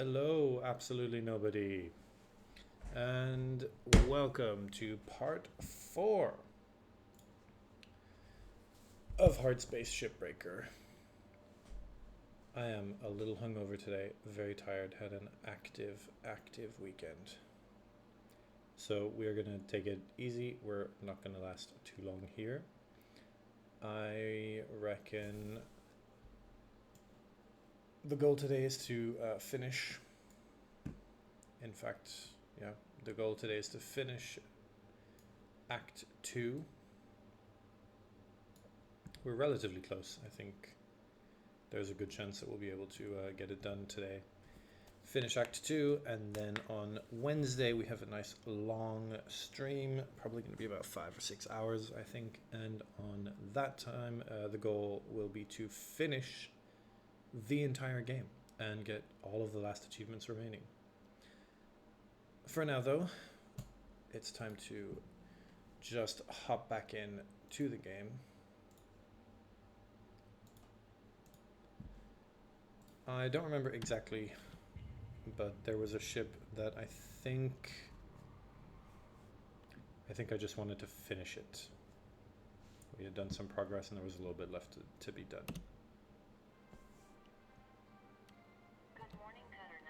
Hello, absolutely nobody, and welcome to part 4 of Hardspace Shipbreaker. I am a little hungover today, very tired, had an active weekend. So we are going to take it easy, we're not going to last too long here. I reckon the goal today is to finish. In fact, yeah, the goal today is to finish Act 2. We're relatively close. I think there's a good chance that we'll be able to get it done today. Finish Act 2, and then on Wednesday we have a nice long stream, probably going to be about 5 or 6 hours, I think. And on that time, the goal will be to finish the entire game and get all of the last achievements remaining. For now, though, it's time to just hop back in to the game. I don't remember exactly, but there was a ship that I think I just wanted to finish it. We had done some progress and there was a little bit left to be done. Good morning, Cutter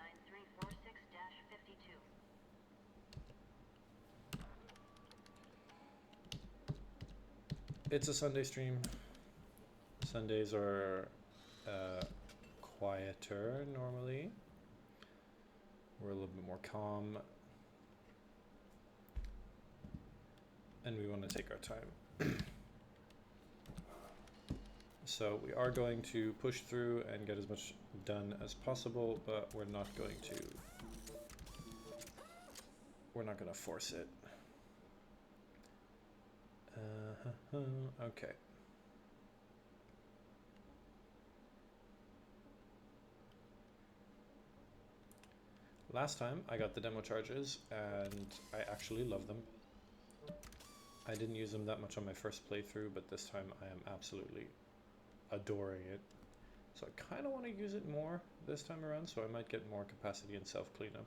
9346-52. It's a Sunday stream. Sundays are quieter normally. We're a little bit more calm. And we want to take our time. So we are going to push through and get as much done as possible, but we're not going to force it. Okay. Last time I got the demo charges and I actually love them. I didn't use them that much on my first playthrough, but this time I am absolutely adoring it. So I kind of want to use it more this time around, so I might get more capacity and self-cleanup.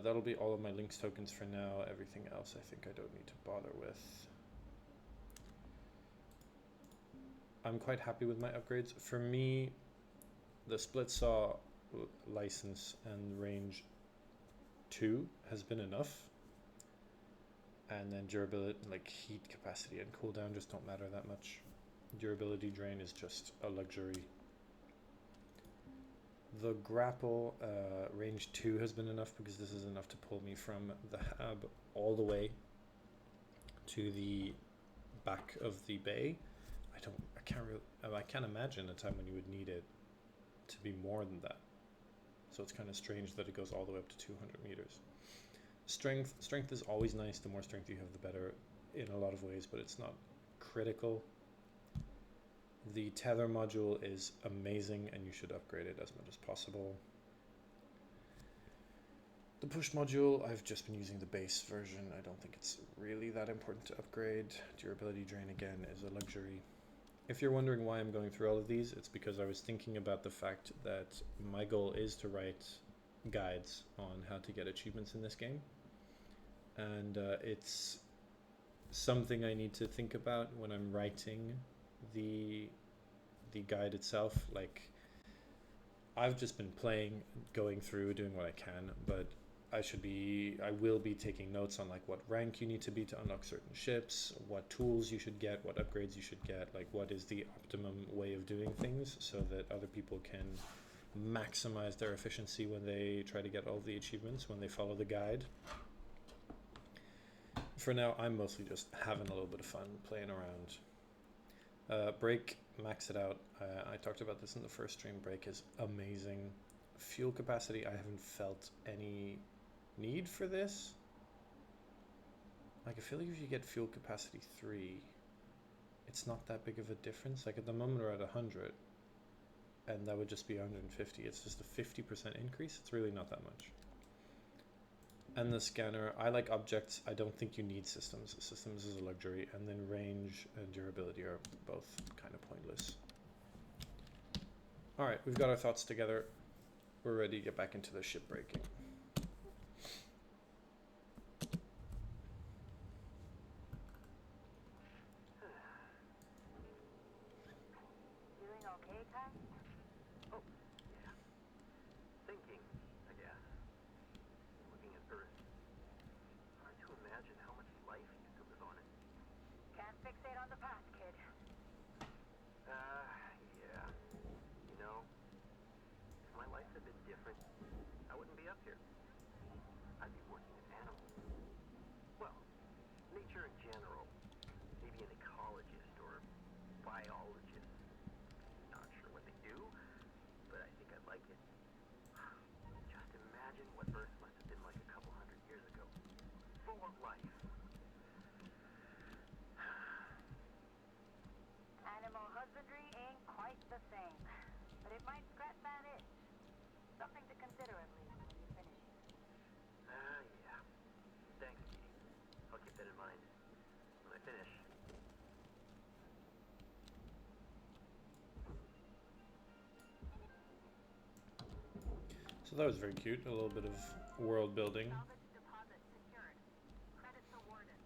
That'll be all of my links tokens for now. Everything else I think I don't need to bother with. I'm quite happy with my upgrades. For me, the split saw license and range 2 has been enough. And then durability, like heat capacity and cooldown, just don't matter that much. Durability drain is just a luxury. The grapple range 2 has been enough because this is enough to pull me from the hab all the way to the back of the bay. I can't imagine a time when you would need it to be more than that. So it's kind of strange that it goes all the way up to 200 meters. Strength is always nice. The more strength you have, the better in a lot of ways, but it's not critical. The tether module is amazing and you should upgrade it as much as possible. The push module, I've just been using the base version. I don't think it's really that important to upgrade. Durability drain again is a luxury. If you're wondering why I'm going through all of these, it's because I was thinking about the fact that my goal is to write guides on how to get achievements in this game. And it's something I need to think about when I'm writing the guide itself. Like, I've just been playing, going through, doing what I can, but I will be taking notes on like what rank you need to be to unlock certain ships, what tools you should get, what upgrades you should get, like what is the optimum way of doing things so that other people can maximize their efficiency when they try to get all the achievements, when they follow the guide. For now, I'm mostly just having a little bit of fun playing around. Brake, max it out. I talked about this in the first stream. Brake is amazing. Fuel capacity, I haven't felt any need for this. Like, I feel like if you get fuel capacity 3, it's not that big of a difference. Like, at the moment we're at 100, and that would just be 150. It's just a 50% increase. It's really not that much. And the scanner, I like objects. I don't think you need systems. Systems is a luxury. And then range and durability are both kind of pointless. All right, we've got our thoughts together. We're ready to get back into the ship breaking. Doing okay, Kai? Oh, yeah. Thinking, I guess. Looking at Earth. Hard to imagine how much life used to live on it. Can't fixate on the past, kid. Yeah. You know, if my life had been different, I wouldn't be up here. I'd be working with animals. Well, nature in general. Maybe an ecologist or biologist. Not sure what they do, but I think I'd like it. Just imagine what Earth must have been like a couple hundred years ago. Full of life. Animal husbandry ain't quite the same, but it might scratch that itch. Something to consider at least when you finish here. Yeah. Thanks, Dee. I'll keep that in mind when I finish. So that was very cute. A little bit of world building. Salvage deposit secured. Credits awarded.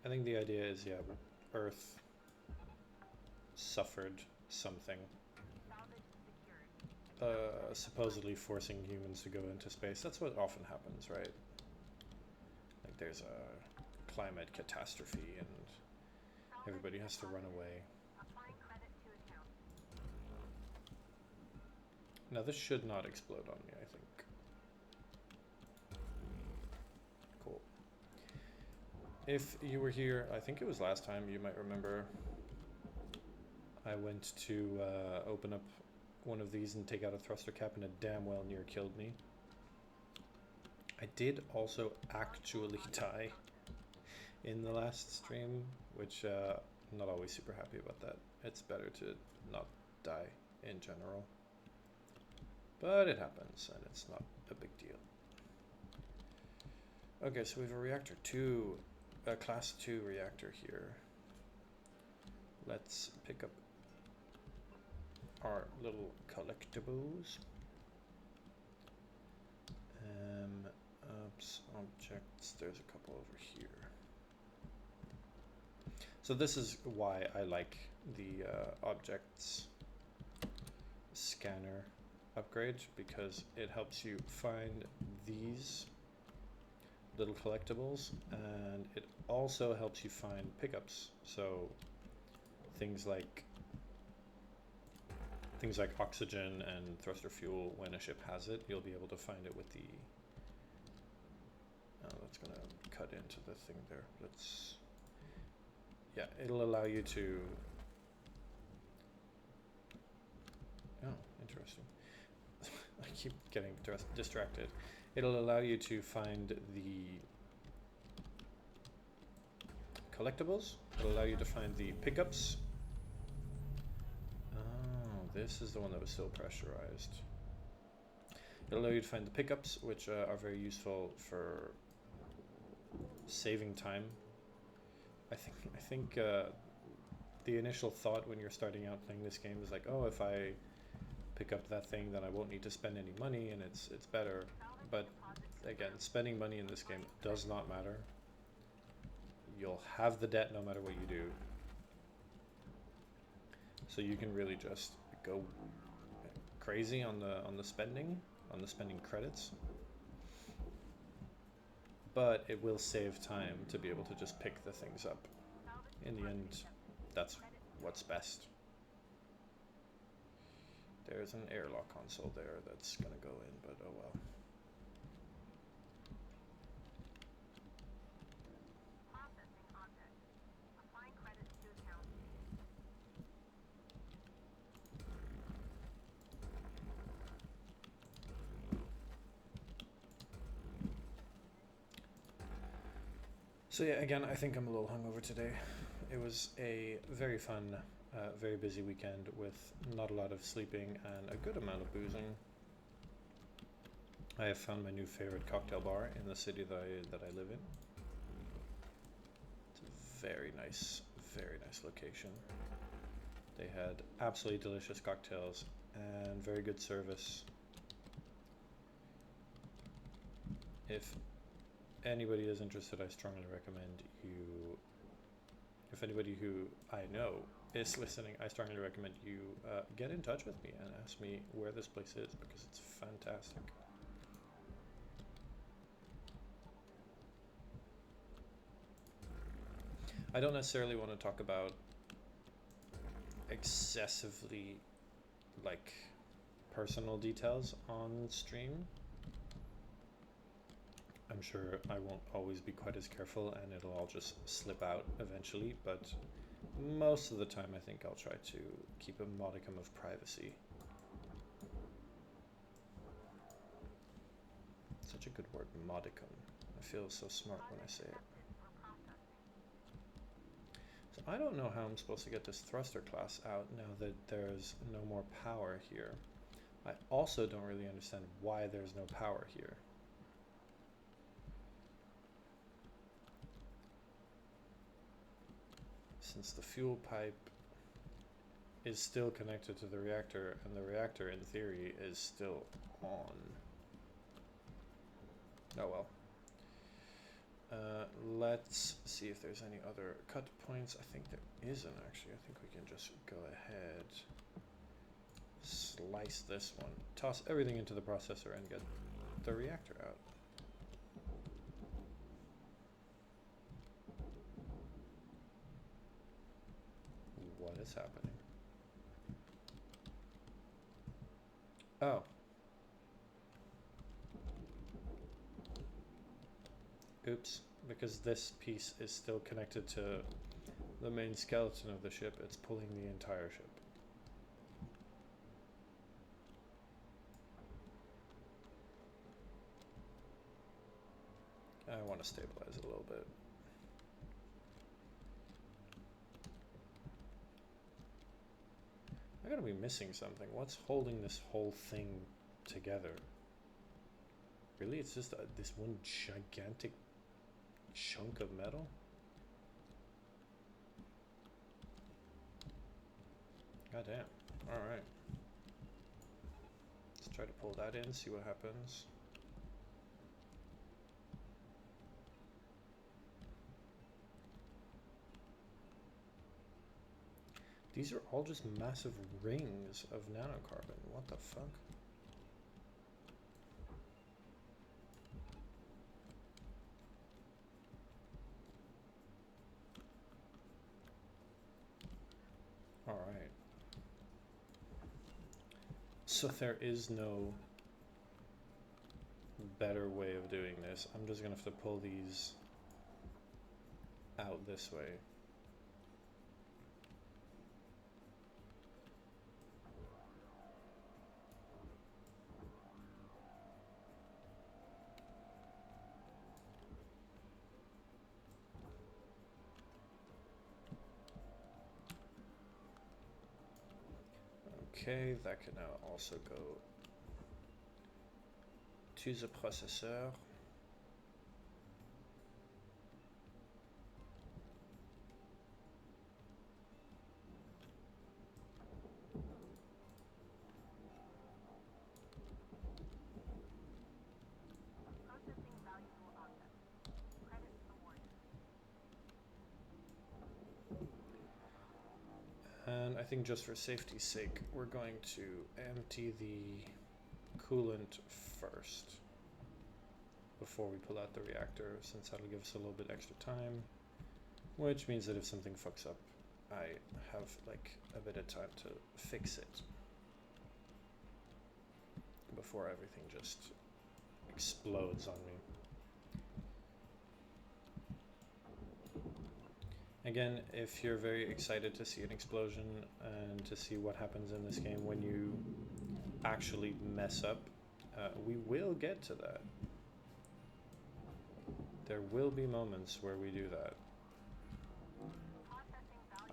I think the idea is, yeah, Earth suffered something, Salvage secured. supposedly forcing humans to go into space. That's what often happens, right? Like there's a climate catastrophe and everybody has to run away. Applying credit to account. Now this should not explode on me, I think. Cool. If you were here, I think it was last time, you might remember, I went to open up one of these and take out a thruster cap and it damn well near killed me. I did also actually die in the last stream, which I'm not always super happy about that. It's better to not die in general. But it happens, and it's not a big deal. Okay, so we have a reactor 2, a class 2 reactor here. Let's pick up our little collectibles. Objects, there's a couple over here. So this is why I like the objects scanner upgrade, because it helps you find these little collectibles, and it also helps you find pickups. So things like oxygen and thruster fuel, when a ship has it, you'll be able to find it with the that's gonna cut into the thing there. Let's, yeah, it'll allow you to, oh, interesting. I keep getting distracted. It'll allow you to find the collectibles. It'll allow you to find the pickups. Oh, this is the one that was still pressurized. It'll allow you to find the pickups, which are very useful for saving time. I think the initial thought when you're starting out playing this game is like, oh, if I pick up that thing, then I won't need to spend any money, and it's better. But again, spending money in this game does not matter. You'll have the debt no matter what you do. So you can really just go crazy on the spending credits. But it will save time to be able to just pick the things up. In the end, that's what's best. There's an airlock console there that's gonna go in, but oh well. Processing object. Applying credit to account. So yeah, again, I think I'm a little hungover today. It was a very fun, very busy weekend with not a lot of sleeping and a good amount of boozing. I have found my new favorite cocktail bar in the city that I live in. It's a very nice location. They had absolutely delicious cocktails and very good service. If anybody is interested, I strongly recommend you, if anybody who I know is listening, I strongly recommend you get in touch with me and ask me where this place is, because it's fantastic. I don't necessarily want to talk about excessively like personal details on stream. I'm sure I won't always be quite as careful and it'll all just slip out eventually, but most of the time I think I'll try to keep a modicum of privacy. Such a good word, modicum. I feel so smart when I say it. So I don't know how I'm supposed to get this thruster class out now that there's no more power here. I also don't really understand why there's no power here. Since the fuel pipe is still connected to the reactor, and the reactor in theory is still on. Oh well. Let's see if there's any other cut points. I think there isn't actually. I think we can just go ahead, slice this one, toss everything into the processor and get the reactor out. What is happening? Oh. Oops, because this piece is still connected to the main skeleton of the ship, it's pulling the entire ship. I want to stabilize it a little bit. I gotta be missing something. What's holding this whole thing together? Really? It's just this one gigantic chunk of metal? Goddamn. Alright. Let's try to pull that in, see what happens. These are all just massive rings of nanocarbon. What the fuck? Alright. So there is no better way of doing this. I'm just gonna have to pull these out this way. Okay, that can now also go to the processor. Processing valuable objects. Credits awarded. And I think just for safety's sake, we're going to empty the coolant first before we pull out the reactor, since that'll give us a little bit extra time, which means that if something fucks up, I have like a bit of time to fix it before everything just explodes on me. Again, if you're very excited to see an explosion and to see what happens in this game when you actually mess up, we will get to that. There will be moments where we do that.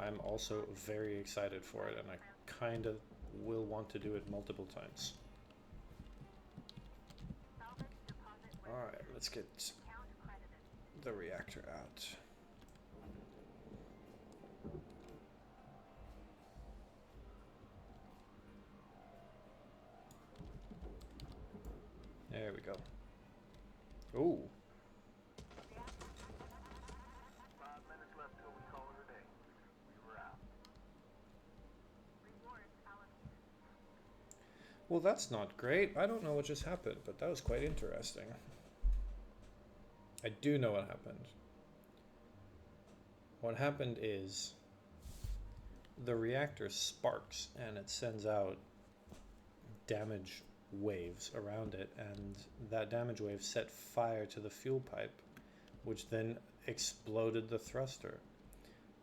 I'm also very excited for it, and I kind of will want to do it multiple times. Alright, let's get the reactor out. go. Ooh. 5 minutes left till we call it a day. We were out. Reward allocated. Well, that's not great. I don't know what just happened, but that was quite interesting. I do know what happened. What happened is the reactor sparks and it sends out damage waves around it, and that damage wave set fire to the fuel pipe, which then exploded the thruster.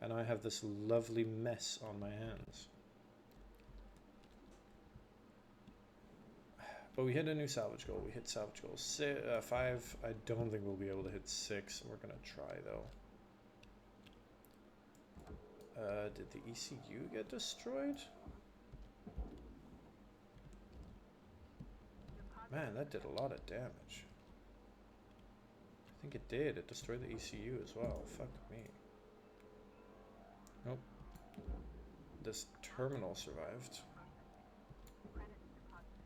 And I have this lovely mess on my hands. But we hit a new salvage goal. We hit salvage goal 5. I don't think we'll be able to hit 6. We're going to try, though. Did the ECU get destroyed? Man, that did a lot of damage. I think it did. It destroyed the ECU as well. Fuck me. Nope. This terminal survived. Credits deposited.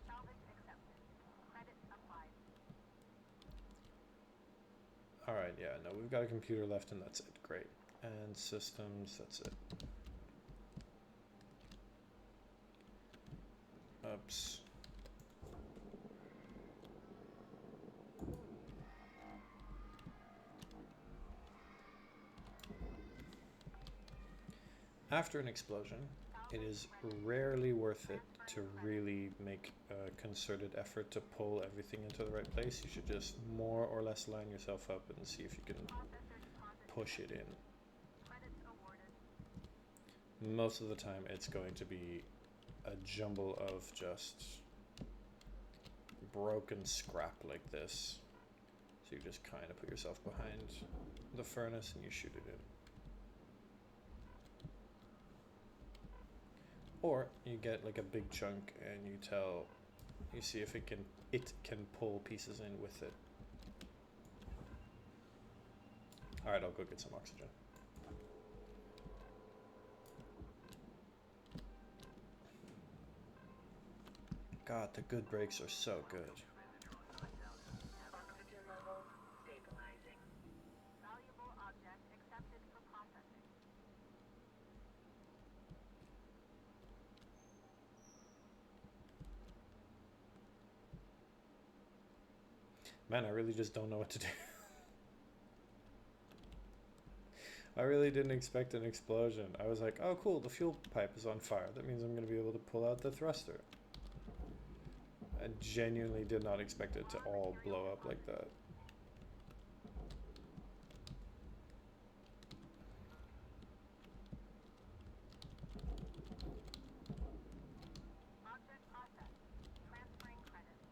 Salvage accepted. Credits applied. Alright, yeah, no, we've got a computer left and that's it. Great. And systems, that's it. Oops. After an explosion, it is rarely worth it to really make a concerted effort to pull everything into the right place. You should just more or less line yourself up and see if you can push it in. Credits awarded. Most of the time it's going to be a jumble of just broken scrap like this. So you just kind of put yourself behind the furnace and you shoot it in. Or you get like a big chunk and you see if it can pull pieces in with it. Alright, I'll go get some oxygen. God, the good brakes are so good. Oxygen levels stabilizing. Valuable object accepted for processing. Man, I really just don't know what to do. I really didn't expect an explosion. I was like, oh cool, the fuel pipe is on fire. That means I'm going to be able to pull out the thruster. I genuinely did not expect it to all blow up like that. Object processed. Transferring credits.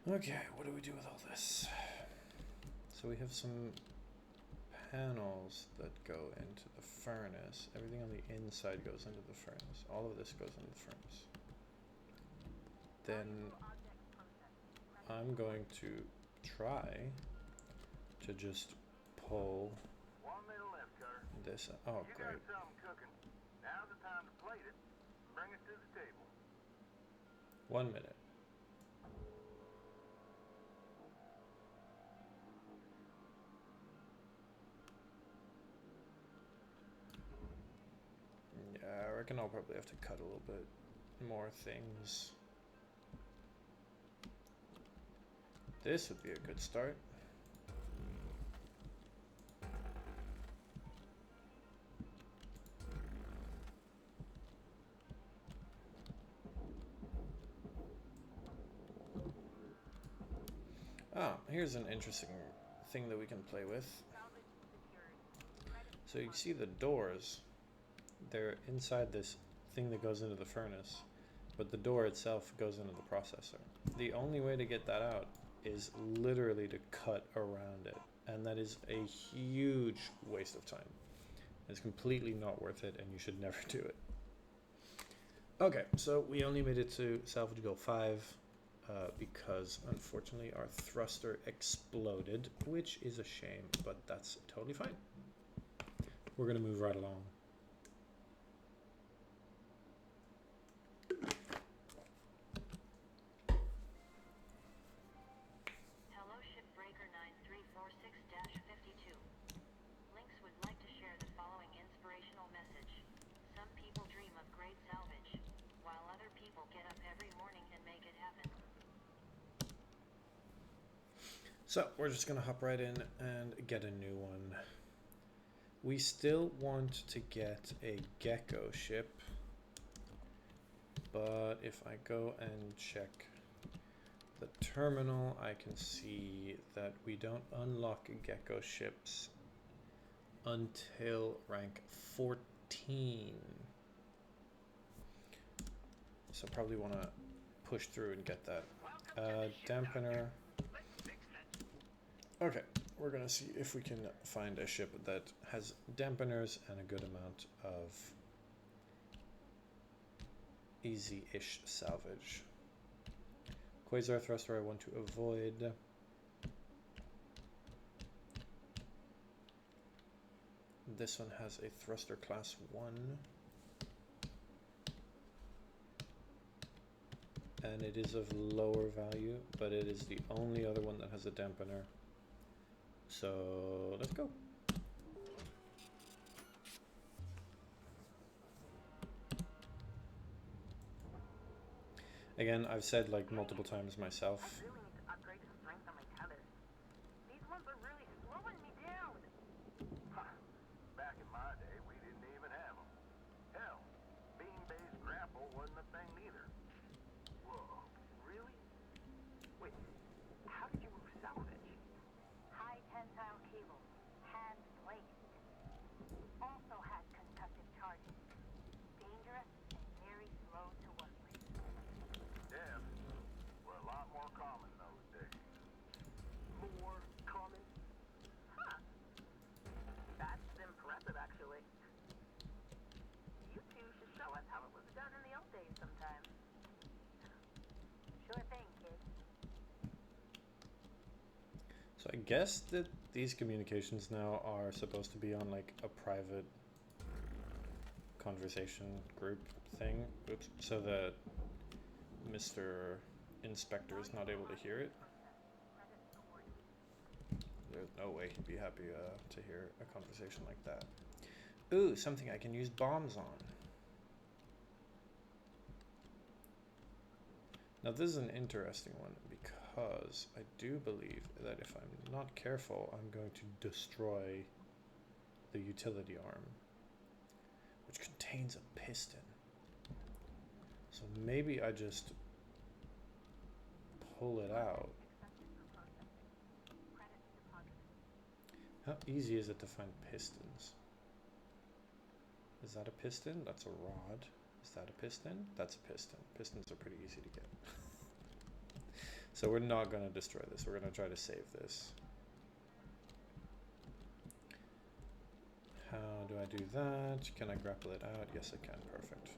Okay, what do we do with all this? So we have some panels that go into the furnace. Everything on the inside goes into the furnace. All of this goes into the furnace. Then Object processed. I'm going to try to just pull 1 minute left, Cutter. this. Oh, You great. got something cooking. Now's the time to plate it. Bring it to the table. 1 minute. Yeah, I reckon I'll probably have to cut a little bit more things. This would be a good start. Ah, here's an interesting thing that we can play with. Salvage secured. Credits So you see the doors, they're inside this thing that goes into the furnace, but the door itself goes into the processor. The only way to get that out is literally to cut around it, and that is a huge waste of time. It's completely not worth it, and you should never do it. Okay, so we only made it to salvage goal 5 because unfortunately our thruster exploded, which is a shame, but that's totally fine. We're going to move right along. Hello, Shipbreaker 9346-52. Lynx would like to share the following inspirational message. Some people dream of great salvage, while other people get up every morning and make it happen. So we're just going to hop right in and get a new one. We still want to get a gecko ship, but if I go and check the terminal, I can see that we don't unlock gecko ships until rank 14. So probably want to push through and get that. Dampener. Okay, we're gonna see if we can find a ship that has dampeners and a good amount of easy-ish salvage. Quasar thruster I want to avoid. This one has a thruster class 1. And it is of lower value, but it is the only other one that has a dampener. So let's go. Again, I've said like multiple times myself. I really need to upgrade the strength on my tethers. These ones are really slowing me down. Back in my day, we didn't even have them. Hell, beam-based grapple wasn't a thing either. Whoa, really? Wait, how did you move salvage? High tensile cable, hand placed. Also has concussive charges. Dangerous and very slow to work with. Devs were a lot more common those days. More common? Huh. That's impressive, actually. You two should show us how it was done in the old days sometime. Sure thing, kid. So I guess that these communications now are supposed to be on like a private conversation group thing. Oops. So that Mr. Inspector is not able to hear it. There's no way he'd be happy to hear a conversation like that. Ooh, something I can use bombs on. Now this is an interesting one because I do believe that if I'm not careful, I'm going to destroy the utility arm, which contains a piston. So maybe I just pull it out. How easy is it to find pistons? Is that a piston? That's a rod. Is that a piston? That's a piston. Pistons are pretty easy to get. So we're not going to destroy this. We're going to try to save this. How do I do that? Can I grapple it out? Yes, I can. Perfect.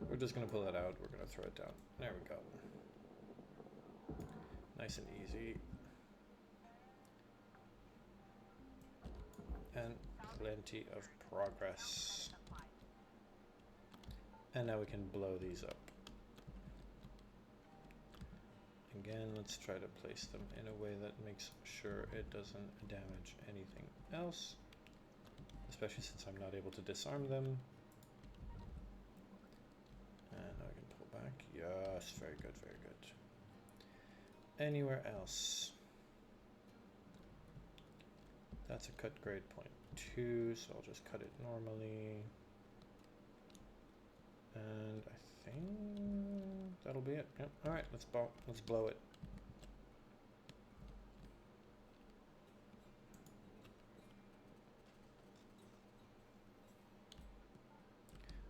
We're just going to pull it out. We're going to throw it down. There we go. Nice and easy. And plenty of progress. And now we can blow these up. Again, let's try to place them in a way that makes sure it doesn't damage anything else, especially since I'm not able to disarm them. And now I can pull back. Yes, very good, very good. Anywhere else? That's a cut grade 0.2, so I'll just cut it normally. And I think that'll be it. Yep. All right, let's blow it.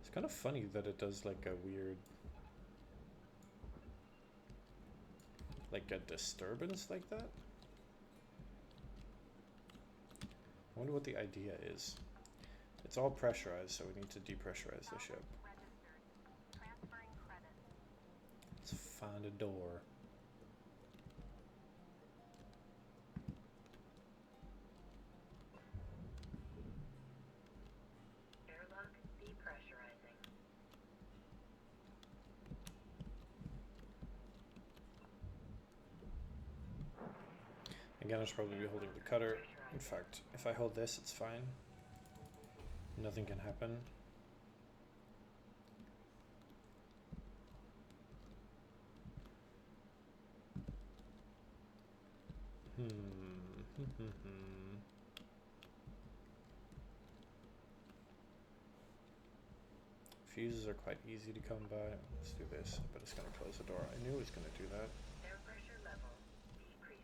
It's kind of funny that it does like a weird, like a disturbance like that? I wonder what the idea is. It's all pressurized, so we need to depressurize the ship. Registered. Transferring credit. Let's find a door. Airlock depressurizing. Again, I should probably be holding the cutter. In fact, if I hold this, it's fine. Nothing can happen. Fuses are quite easy to come by. Let's do this, but it's going to close the door. I knew it was going to do that. Air pressure level decreasing.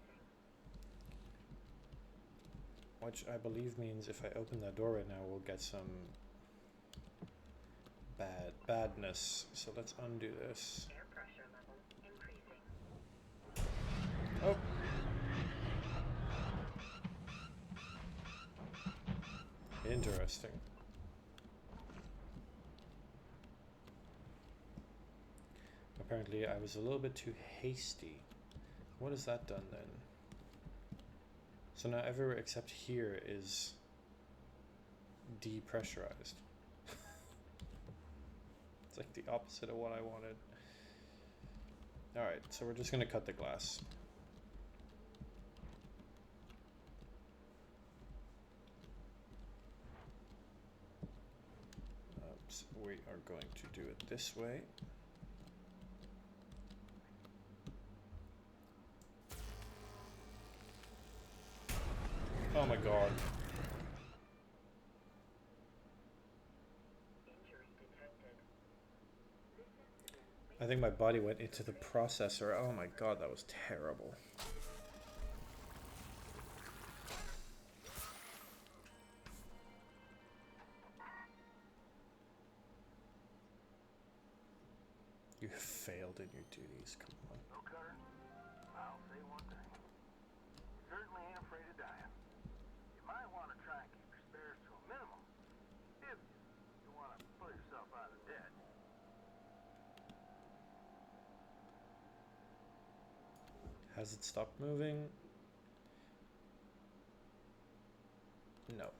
Which I believe means if I open that door right now, we'll get some badness. So let's undo this. Air pressure level increasing. Oh! Interesting. Apparently I was a little bit too hasty. What has that done then? So now everywhere except here is depressurized. It's like the opposite of what I wanted. Alright, so we're just gonna cut the glass. Oops, we are going to do it this way. Oh my god. Injury detected. I think my body went into the processor. Oh my god, that was terrible. You failed in your duties, come on. No, Cutter. I'll say one thing. You certainly ain't afraid of dying. You might want to try and keep your spares to a minimum. If you want to pull yourself out of debt. Has it stopped moving? No.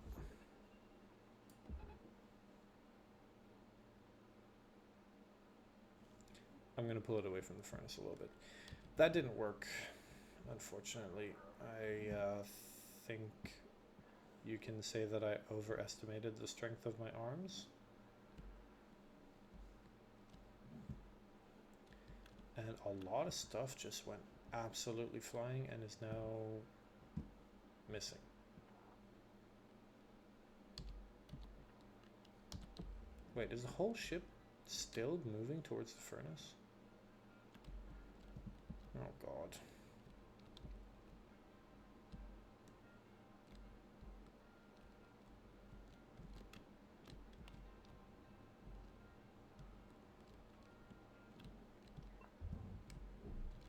I'm going to pull it away from the furnace a little bit. That didn't work, unfortunately. I think you can say that I overestimated the strength of my arms. And a lot of stuff just went absolutely flying and is now missing. Wait, is the whole ship still moving towards the furnace? Oh god.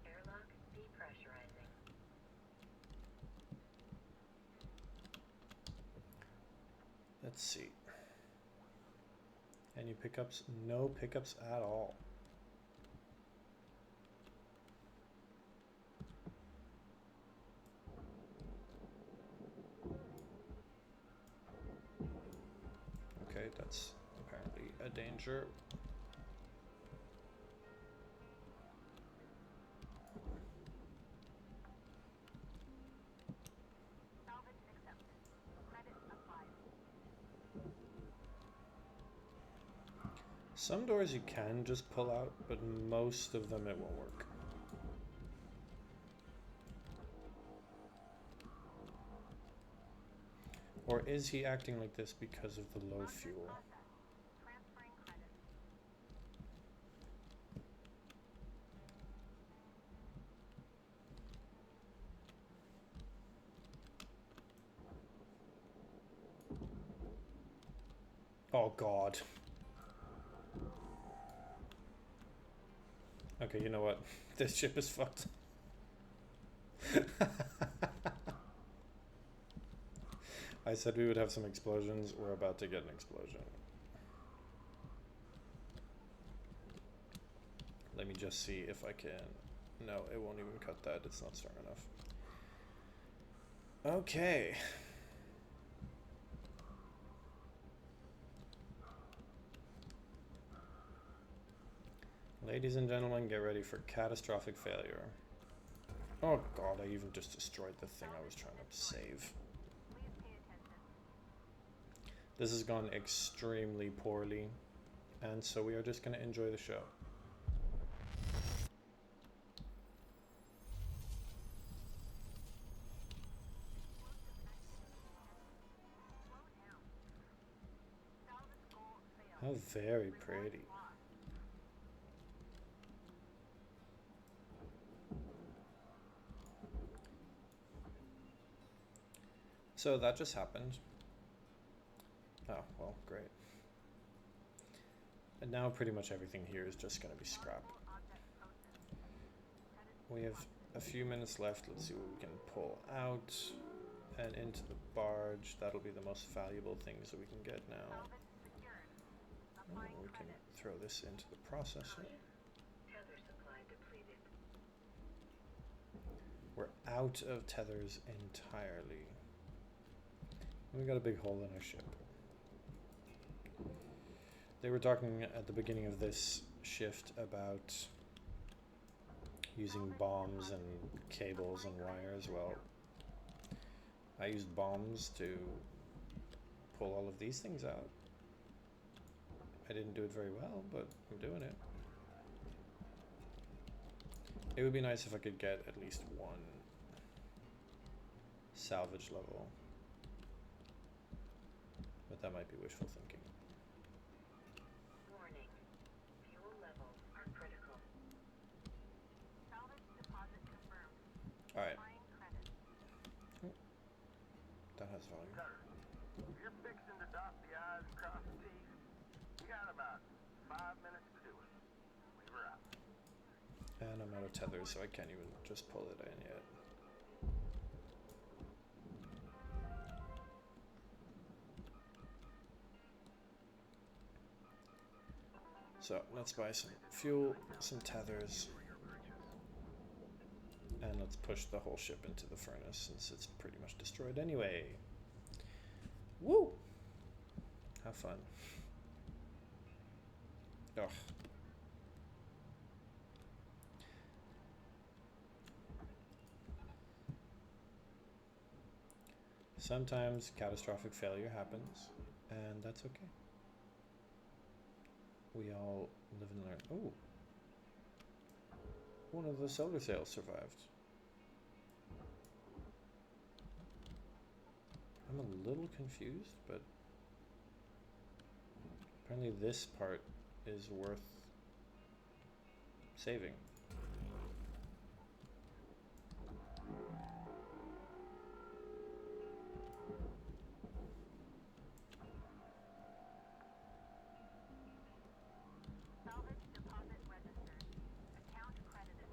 Airlock depressurizing. Let's see. Any pickups? No pickups at all. Okay, that's apparently a danger. Salvage accepted. Credit applied. Some doors you can just pull out, but most of them it won't work. Or is he acting like this because of the low fuel? Transferring credit. Oh god. Okay, you know what? This ship is fucked. I said we would have some explosions. We're about to get an explosion. Let me just see if I can. No, it won't even cut that. It's not strong enough. Okay. Ladies and gentlemen, get ready for catastrophic failure. Oh god, I even just destroyed the thing I was trying to save. This has gone extremely poorly, and so we are just going to enjoy the show. How very pretty. So that just happened. Oh, well, great. And now pretty much everything here is just going to be scrap. We have a few minutes left. Let's see what we can pull out and into the barge. That'll be the most valuable things that we can get now. Oh, we can throw this into the processor. We're out of tethers entirely. We got a big hole in our ship. They were talking at the beginning of this shift about using bombs and cables and wires. Well, I used bombs to pull all of these things out. I didn't do it very well, but I'm doing it. It would be nice if I could get at least one salvage level, but that might be wishful thinking. Warning. Fuel levels are critical. Salvage deposit confirmed. Alright. Applying credit. That has volume. Cutter, if you're fixing to dot the I's and cross the T's, you got about 5 minutes to do it. Leave her out. And I'm out of tethers, so I can't even just pull it in yet. So let's buy some fuel, some tethers, and let's push the whole ship into the furnace since it's pretty much destroyed anyway. Woo! Have fun. Ugh. Sometimes catastrophic failure happens, and that's okay. We all live and learn. Oh, one of the solar sails survived. I'm a little confused, but apparently this part is worth saving. Salvage deposit registered. Account credited.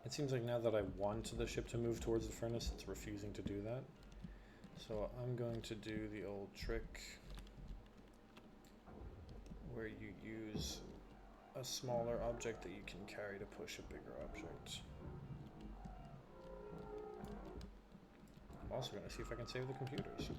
It seems like now that I want the ship to move towards the furnace, it's refusing to do that. So I'm going to do the old trick where you use a smaller object that you can carry to push a bigger object. I'm also going to see if I can save the computers.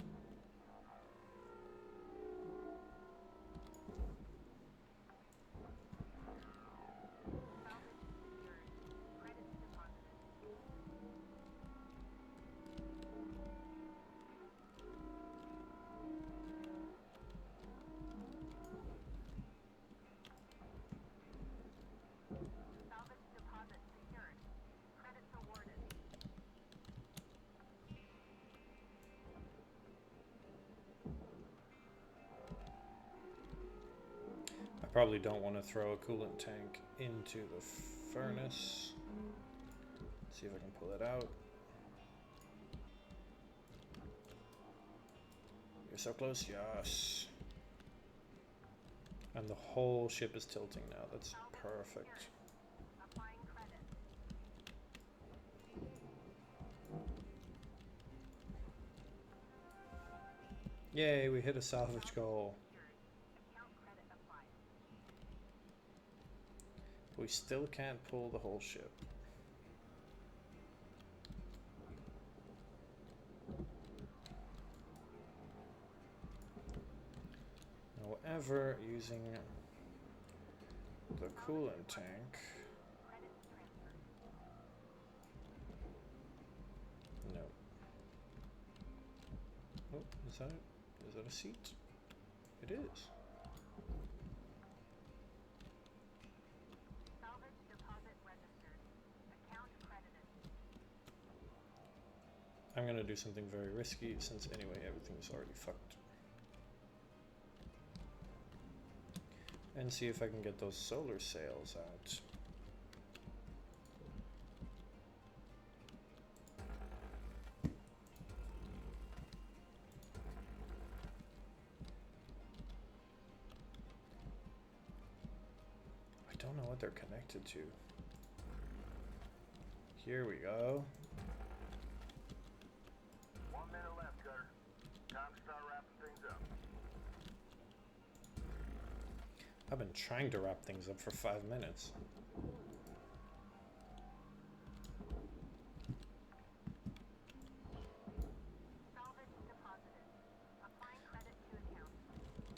Probably don't want to throw a coolant tank into the furnace. See if I can pull it out. You're so close, yes. And the whole ship is tilting now. That's perfect. Yay, we hit a salvage goal. Account credit applied. We still can't pull the whole ship. However, using the coolant tank. Credits transferred. No. Oh, is that it? Is that a seat? It is. Salvage deposit registered. Account credited. I'm gonna do something very risky since anyway everything's already fucked. And see if I can get those solar sails out. I don't know what they're connected to. Here we go. 1 minute left, Cutter. Time to start wrapping things up. I've been trying to wrap things up for 5 minutes. Salvage deposited. Applying credit to account.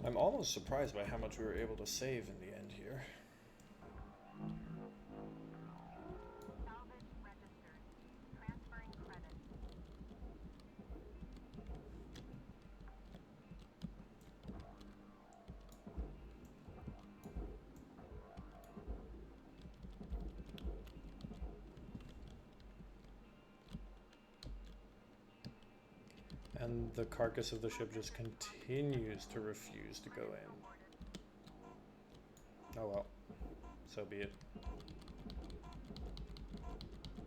I'm almost surprised by how much we were able to save in the end here. Salvage registered. Transferring credit. And the carcass of the ship just continues to refuse to go in. Oh well, so be it.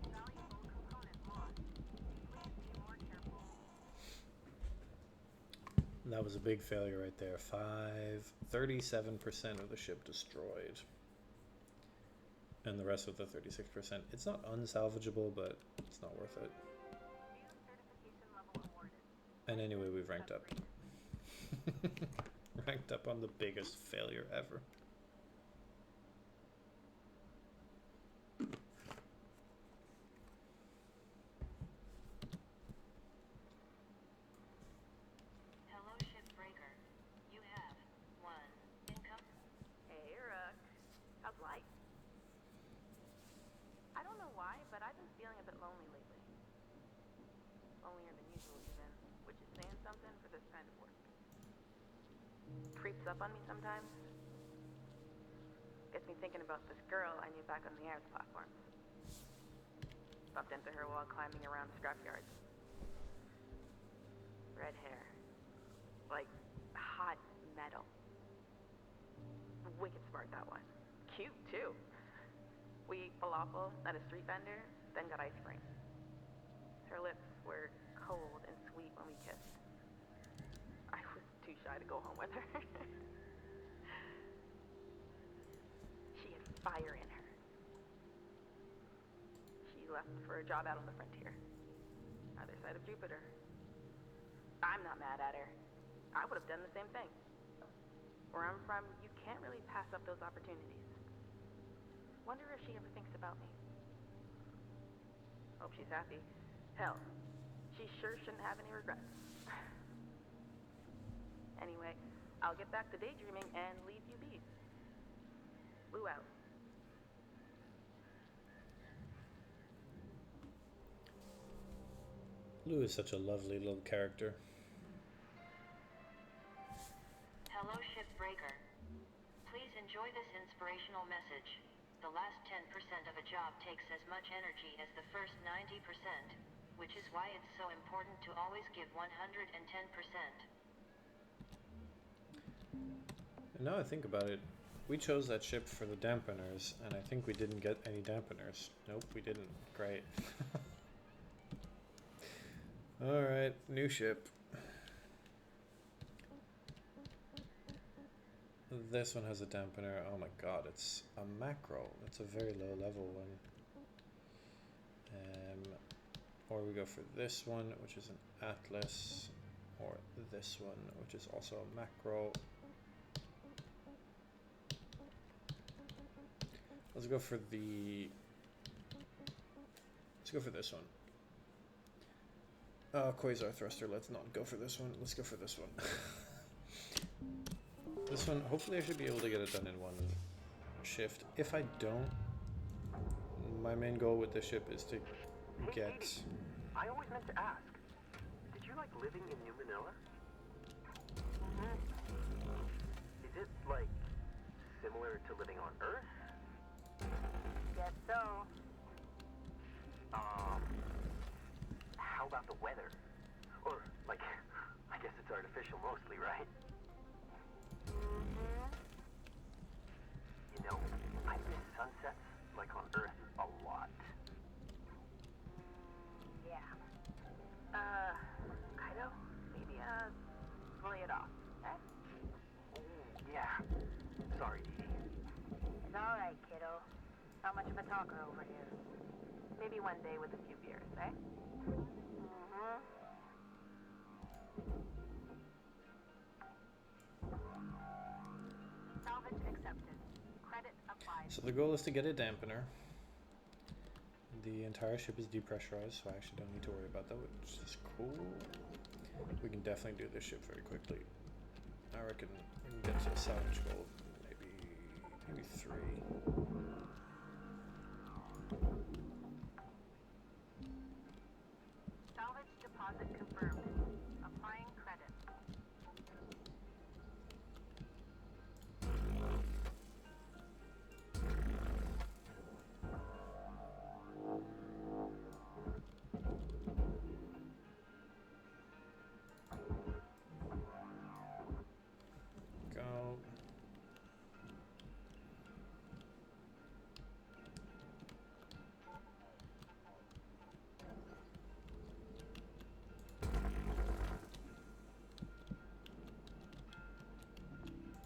Valuable component lost. Please be more careful. That was a big failure right there. 37% of the ship destroyed. And the rest of the 36%. It's not unsalvageable, but it's not worth it. New certification level awarded. And anyway, we've ranked up. Ranked up on the biggest failure ever. Hello, shipbreaker. You have 1 income. Hey, Rook. How's life? I don't know why, but I've been feeling a bit lonely lately. Lonelier than usual, even, which is saying something for this kind of work. Creeps up on me sometimes. Gets me thinking about this girl I knew back on the airs platforms. Bumped into her while climbing around scrapyards. Red hair. Like hot metal. Wicked smart, that one. Cute, too. We ate falafel at a street vendor, then got ice cream. Her lips were cold and sweet when we kissed. I was too shy to go home with her. She had fire in her. She left for a job out on the frontier. Other side of Jupiter. I'm not mad at her. I would have done the same thing. Where I'm from, you can't really pass up those opportunities. Wonder if she ever thinks about me. Hope she's happy. Hell, she sure shouldn't have any regrets. Anyway, I'll get back to daydreaming and leave you be. Lou out. Lou is such a lovely little character. Hello, shipbreaker. Please enjoy this inspirational message. The last 10% of a job takes as much energy as the first 90%, which is why it's so important to always give 110%. And now I think about it, we chose that ship for the dampeners, and I think we didn't get any dampeners. Nope, we didn't. Great. Alright, new ship. This one has a dampener. Oh my god, it's a macro. It's a very low level one. Or we go for this one, which is an Atlas. or this one, which is also a macro. Let's go for this one. Quasar thruster. Let's not go for this one. Let's go for this one. This one, hopefully I should be able to get it done in one shift. If I don't, my main goal with this ship is to get... I always meant to ask. Did you like living in New Manila? Is it, like, similar to living on Earth? Guess so. How about the weather? Or, like, I guess it's artificial mostly, right? You know, I miss sunsets, like on Earth, a lot. Yeah. Kaido, maybe, lay it off, eh? Oh, yeah. Sorry, Dee. It's alright, kiddo. Not much of a talker over here. Maybe one day with a few beers, eh? Salvage accepted. Credit applied. So the goal is to get a dampener. The entire ship is depressurized, so I actually don't need to worry about that, which is cool. We can definitely do this ship very quickly. I reckon we can get to a salvage goal of maybe 3. Salvage deposit confirmed. Applying credit. Go.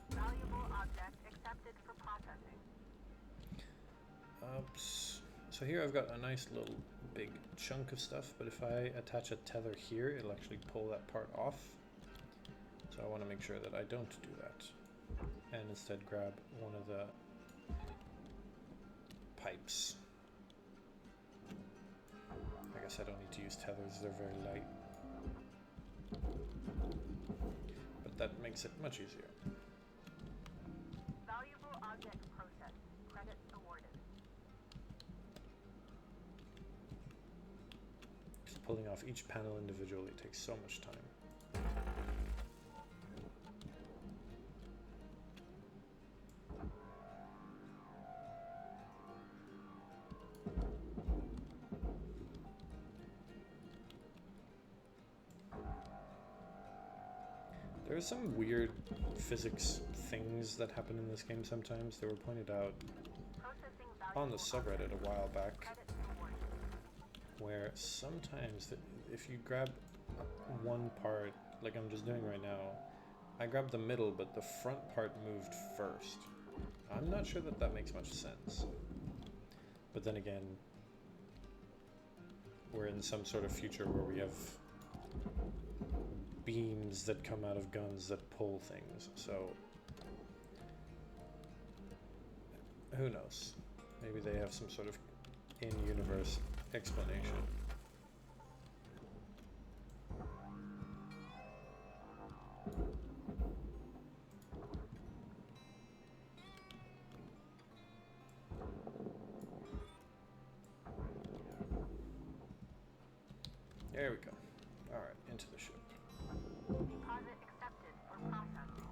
Valuable object accepted for processing. Oops. So here I've got a nice little big chunk of stuff, but if I attach a tether here, it'll actually pull that part off. So I want to make sure that I don't do that, and instead grab one of the pipes. I guess I don't need to use tethers, they're very light. But that makes it much easier. Valuable object processed. Credit awarded. Just pulling off each panel individually takes so much time. There's some weird physics things that happen in this game sometimes. They were pointed out Processing on the valuable subreddit a while back, credit awarded. where sometimes if you grab one part, like I'm just doing right now, I grabbed the middle, but the front part moved first. I'm not sure that that makes much sense. But then again, we're in some sort of future where we have beams that come out of guns that pull things, so who knows? Maybe they have some sort of in-universe explanation. There we go. Alright, into the ship. Deposit accepted for processing.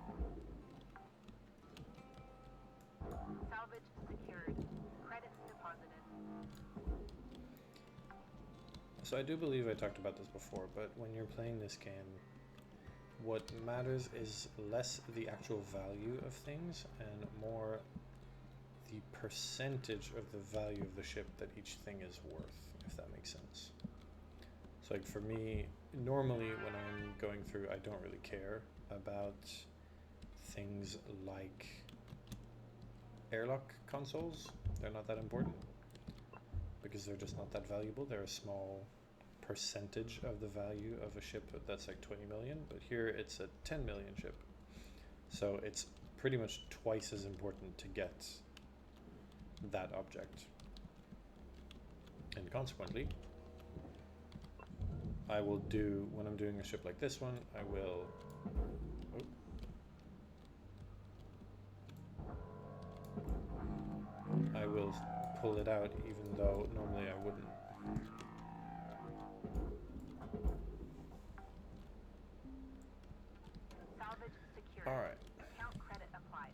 Salvage secured. Credit deposited. So I do believe I talked about this before, but when you're playing this game, what matters is less the actual value of things and more the percentage of the value of the ship that each thing is worth, if that makes sense. So like for me, normally when I'm going through, I don't really care about things like airlock consoles. They're not that important because they're just not that valuable. They're a small percentage of the value of a ship that's like 20 million, but here it's a 10 million ship. So it's pretty much twice as important to get that object. And consequently, I will do, when I'm doing a ship like this one, I will, I will pull it out even though normally I wouldn't. Salvage secured. Alright, Account credit applied.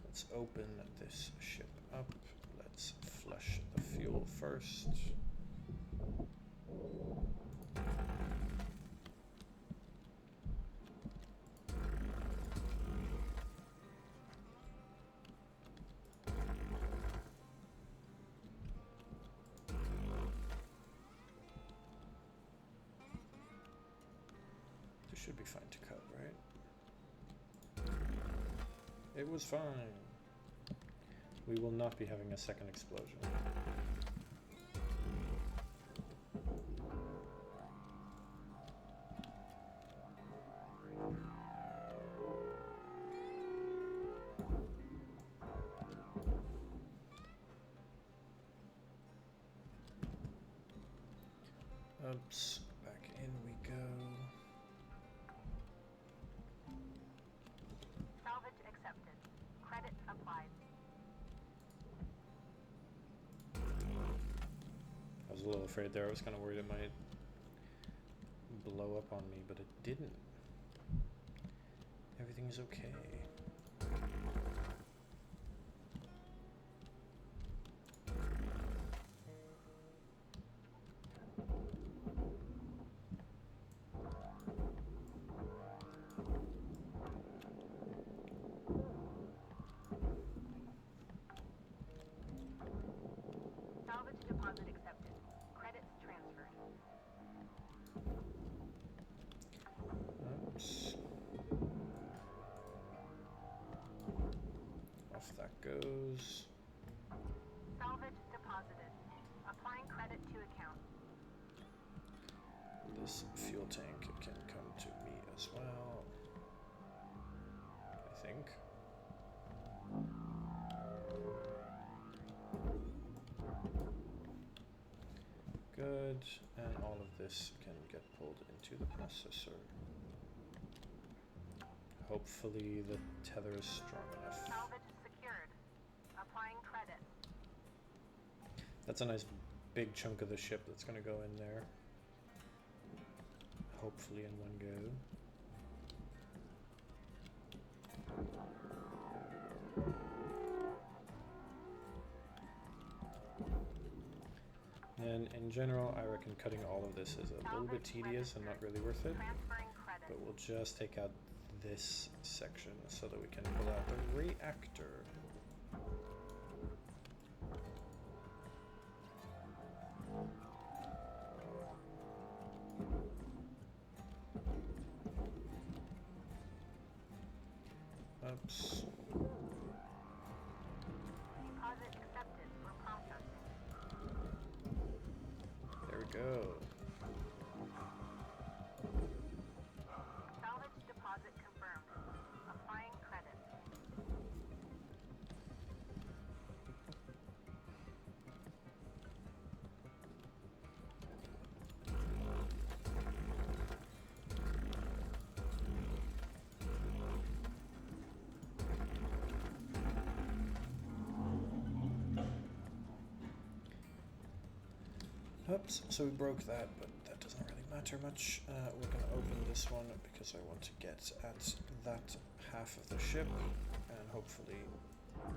let's open this ship up. Let's flush the fuel first. This should be fine to cut, right? It was fine. We will not be having a second explosion. Oops, back in we go. Salvage accepted. Credit applied. I was a little afraid there. I was kind of worried it might blow up on me, but it didn't. Everything's okay. Salvage deposit accepted. Credits transferred. Oops. Off that goes. Salvage deposited. Applying credit to account. This fuel tank can come to me as well, I think. Good, and all of this can get pulled into the processor. Hopefully the tether is strong enough. Salvage secured. Applying credit. That's a nice big chunk of the ship that's going to go in there. Hopefully in one go. And in general, I reckon cutting all of this is a little bit tedious and not really worth it. Transferring credit. But we'll just take out this section so that we can pull out the reactor. Oops. Deposit accepted for processing. There we go. Salvage deposit confirmed. Applying credit. Oops, so we broke that, but that doesn't really matter much. We're going to open this one because I want to get at that half of the ship and hopefully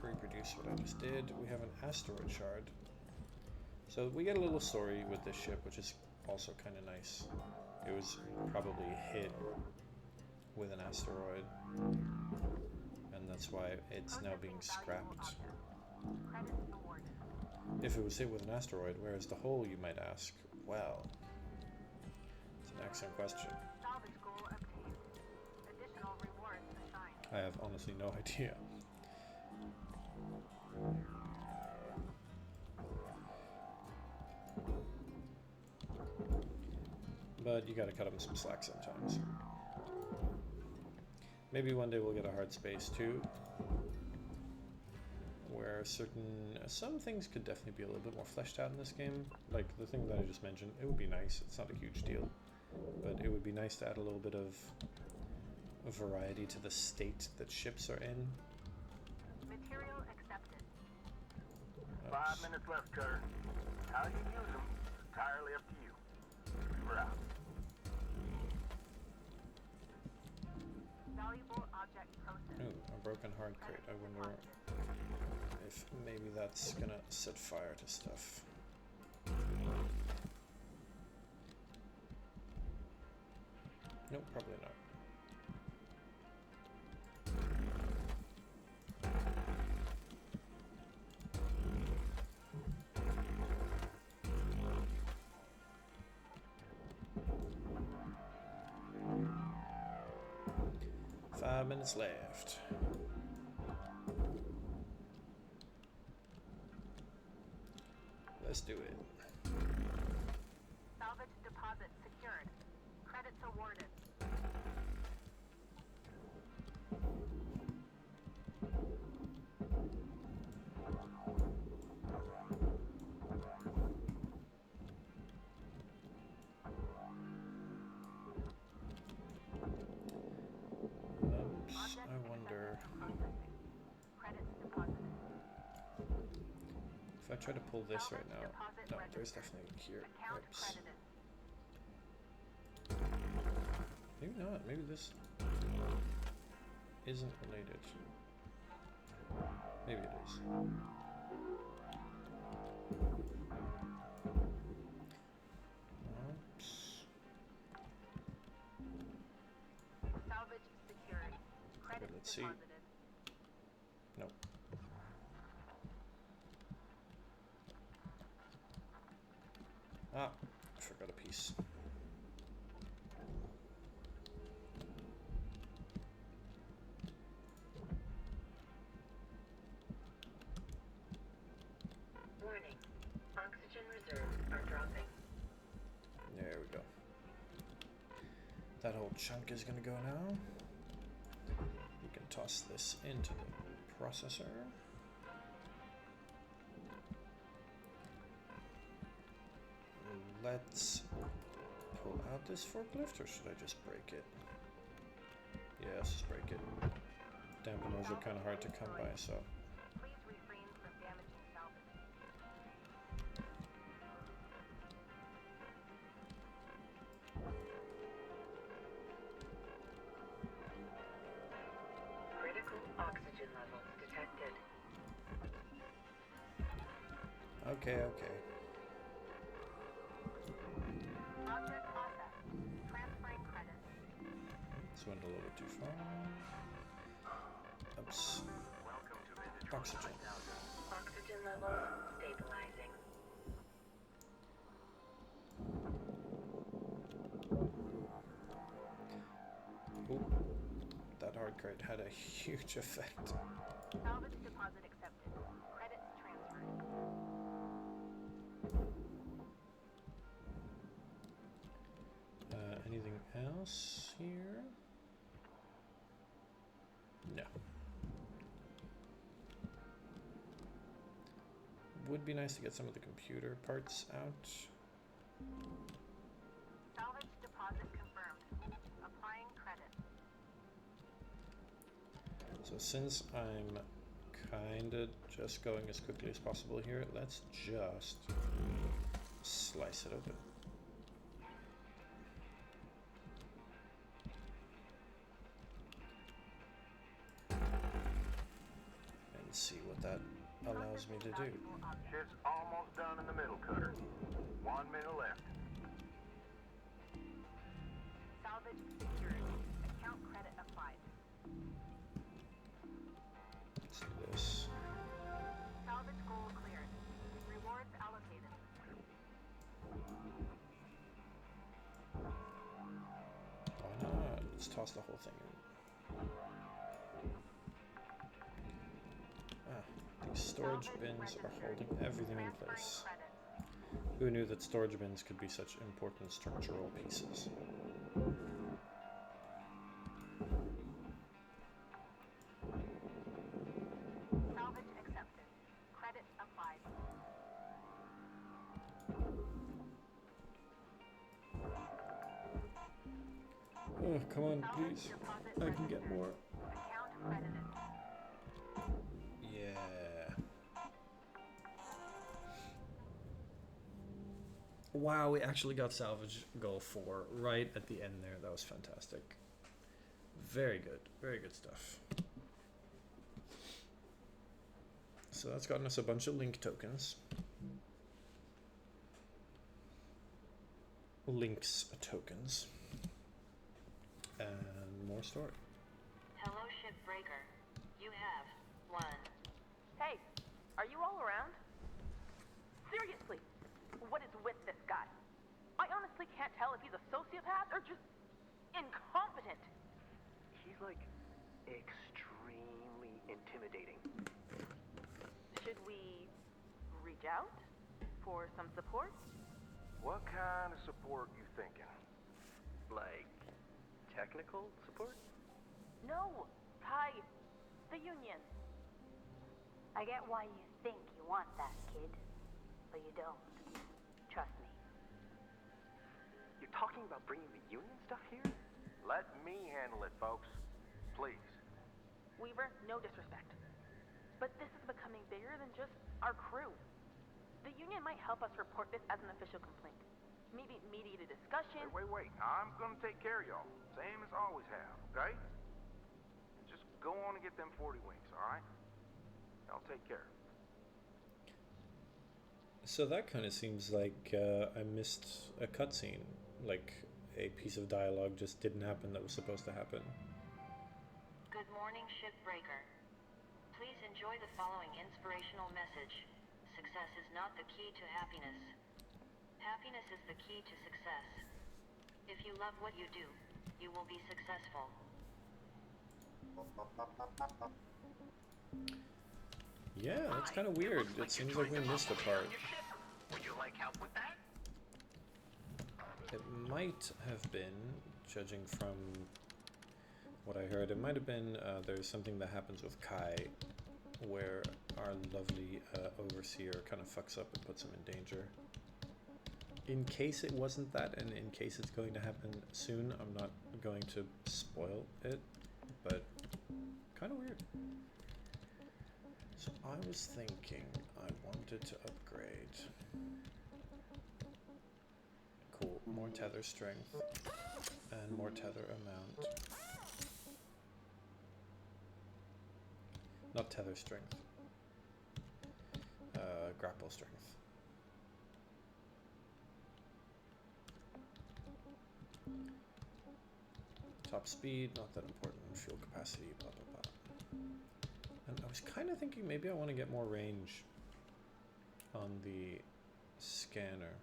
reproduce what I just did. We have an asteroid shard. So we get a little story with this ship, which is also kind of nice. It was probably hit with an asteroid, and that's why it's now being scrapped. Credits awarded. If it was hit with an asteroid, where is the hole, you might ask? Well, it's an excellent question. Salvage goal obtained. Additional rewards assigned. I have honestly no idea. but you gotta cut them some slack sometimes. Maybe one day we'll get a Hardspace too, where some things could definitely be a little bit more fleshed out in this game. Like the thing that I just mentioned, it would be nice. It's not a huge deal, but it would be nice to add a little bit of variety to the state that ships are in. Material accepted. 5 minutes left, Cutter. How you use them is entirely up to you. We're out. Valuable object processed. Ooh, a broken hard crate. I wonder if maybe that's gonna set fire to stuff. Nope, probably not. Five minutes left. Let's do it. Salvage deposit secured. Credits awarded. Oops, I wonder Processing. Credits deposited. if I try to pull this right now. Deposit No, registered. there's definitely here. Account Oops. credited. Maybe not. Maybe this isn't related. Maybe it is. Oops. Salvage secured. Credits let's see. deposited. Nope. Ah, I forgot a piece. Warning. Oxygen reserves are dropping. There we go. That whole chunk is gonna go now. We can toss this into the processor. Let's pull out this forklift, or should I just break it? Yeah, let's just break it. Dampeners are kind of hard to come by, so. Please refrain from damaging salvage. Critical oxygen levels detected. Okay, okay. Object processed. Transferring credits. This went a little bit too far. Oops. Welcome to Vintage Oxygen. Oxygen levels stabilizing. Ooh, that hard crate had a huge effect. Salvage deposit accepted. Credits transferred. Anything else here? No. Would be nice to get some of the computer parts out. Salvage deposit confirmed. Applying credit. So since I'm kinda just going as quickly as possible here, let's just slice it open. And see what that allows me to do. Shit's almost done in the middle, Cutter. 1 minute left. Salvage secured. Account credit applied. Let's do this. Salvage goal cleared. Rewards allocated. Why not? Let's toss the whole thing in. Ah, these storage bins are holding everything in place. Credit. Who knew that storage bins could be such important structural pieces? Salvage accepted. Credit applied. Oh, come on, Salvage please. deposit I can get registered. more. Account credited. Yeah. Wow, we actually got salvage goal 4 right at the end there. That was fantastic. Very good. Very good stuff. So that's gotten us a bunch of link tokens. Links tokens. And more story. Hello, shipbreaker. You have 1. Hey, are you all around? Seriously, what is with this guy? I honestly can't tell if he's a sociopath or just incompetent. He's like extremely intimidating. Should we reach out for some support? What kind of support you thinking? Like, technical support? No, Ty, the union. I get why you think you want that, kid. But you don't. Trust me. You're talking about bringing the union stuff here? Let me handle it, folks. Please. Weaver, no disrespect. But this is becoming bigger than just our crew. The union might help us report this as an official complaint. Maybe mediate a discussion. Wait. I'm gonna take care of y'all. Same as I always have, okay? Just go on and get them 40 wings, alright? I'll take care. So that kind of seems like I missed a cutscene. Like a piece of dialogue just didn't happen that was supposed to happen. Good morning, shipbreaker. Please enjoy the following inspirational message. Success is not the key to happiness. Happiness is the key to success. If you love what you do, you will be successful. Yeah, that's kind of weird. It seems like we missed a part. Would you like help with that? It might have been, judging from what I heard, it might have been there's something that happens with Kai where our lovely overseer kind of fucks up and puts him in danger. In case it wasn't that, and in case it's going to happen soon, I'm not going to spoil it, but kind of weird. So I was thinking I wanted to upgrade. Cool, more tether strength and more tether amount. Not tether strength. Grapple strength. Top speed, not that important. Fuel capacity, blah blah blah. And I was kind of thinking maybe I want to get more range on the scanner.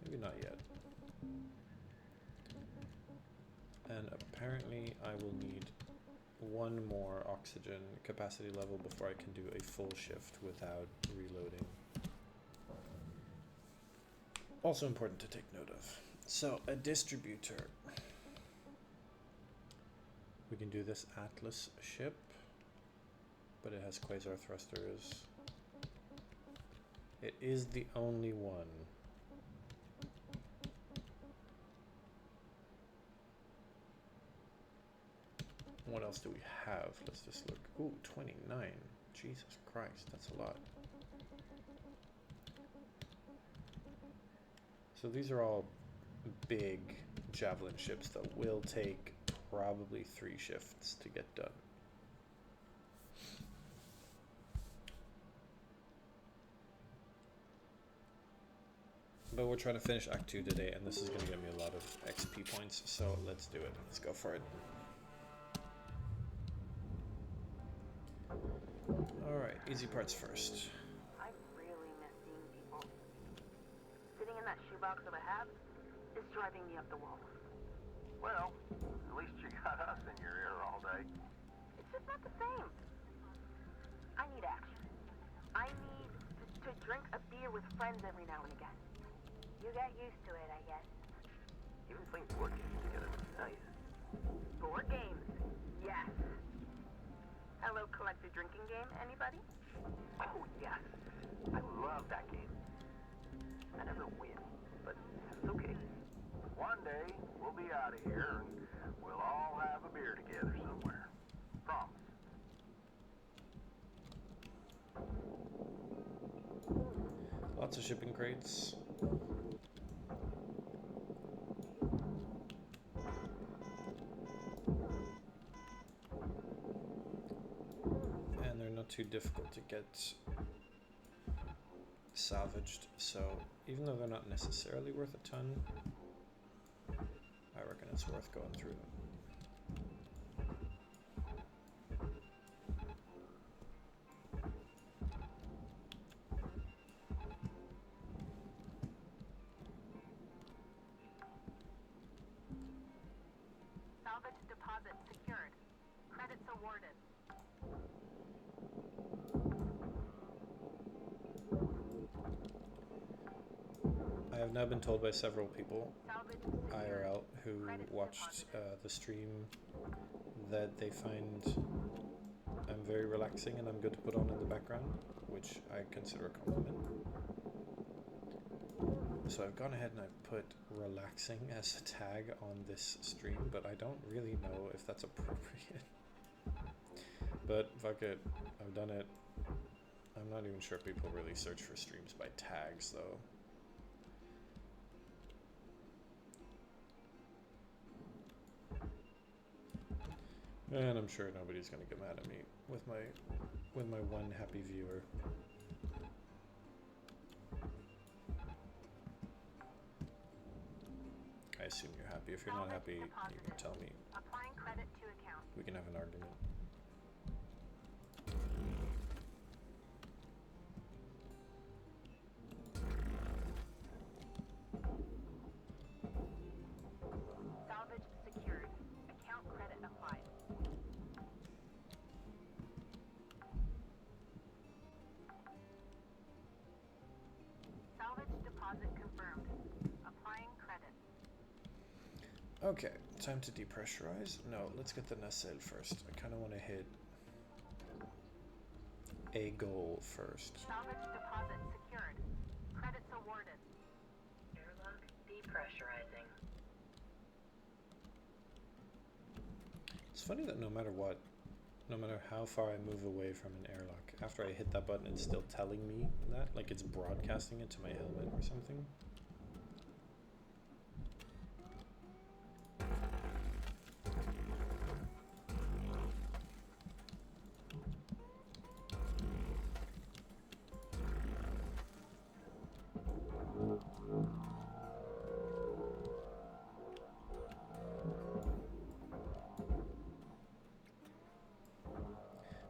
Maybe not yet. And apparently I will need one more oxygen capacity level before I can do a full shift without reloading. Also important to take note of. So, a distributor. We can do this Atlas ship, but it has quasar thrusters. It is the only one. What else do we have? Let's just look. Ooh, 29. Jesus Christ, that's a lot. So these are all big javelin ships that will take probably 3 shifts to get done. But we're trying to finish Act 2 today, and this is going to give me a lot of XP points, so let's do it. Let's go for it. Alright, easy parts first. I really miss seeing people. Sitting in that shoebox of a hab is driving me up the wall. Well, at least you got us in your ear all day. It's just not the same. I need action. I need to drink a beer with friends every now and again. You got used to it, I guess. Even playing board games together was nice. Board games. Yes. Hello, collected drinking game, anybody? Oh, yes. I love that game. I never win, but it's okay. One day, we'll be out of here and we'll all have a beer together somewhere. Promise. Lots of shipping crates. And they're not too difficult to get salvaged, so even though they're not necessarily worth a ton, I reckon it's worth going through them. Salvage deposit secured. Credits awarded. I have now been told by several people Salvage secured. IRL who watched the stream that they find I'm very relaxing and I'm good to put on in the background, which I consider a compliment. So I've gone ahead and I've put relaxing as a tag on this stream, but I don't really know if that's appropriate. But fuck it, I've done it. I'm not even sure people really search for streams by tags though. And I'm sure nobody's gonna get mad at me with my one happy viewer. I assume you're happy. If you're not happy, you can tell me. Applying credit to account. We can have an argument. Salvage secured. Account credit applied. Salvage deposit confirmed. Applying credit. Okay, time to depressurize. No, let's get the nacelle first. I kind of want to hit a goal first. Salvage deposit secured. Credits awarded. Airlock depressurizing. It's funny that no matter what, no matter how far I move away from an airlock, after I hit that button, it's still telling me that, like it's broadcasting it to my helmet or something.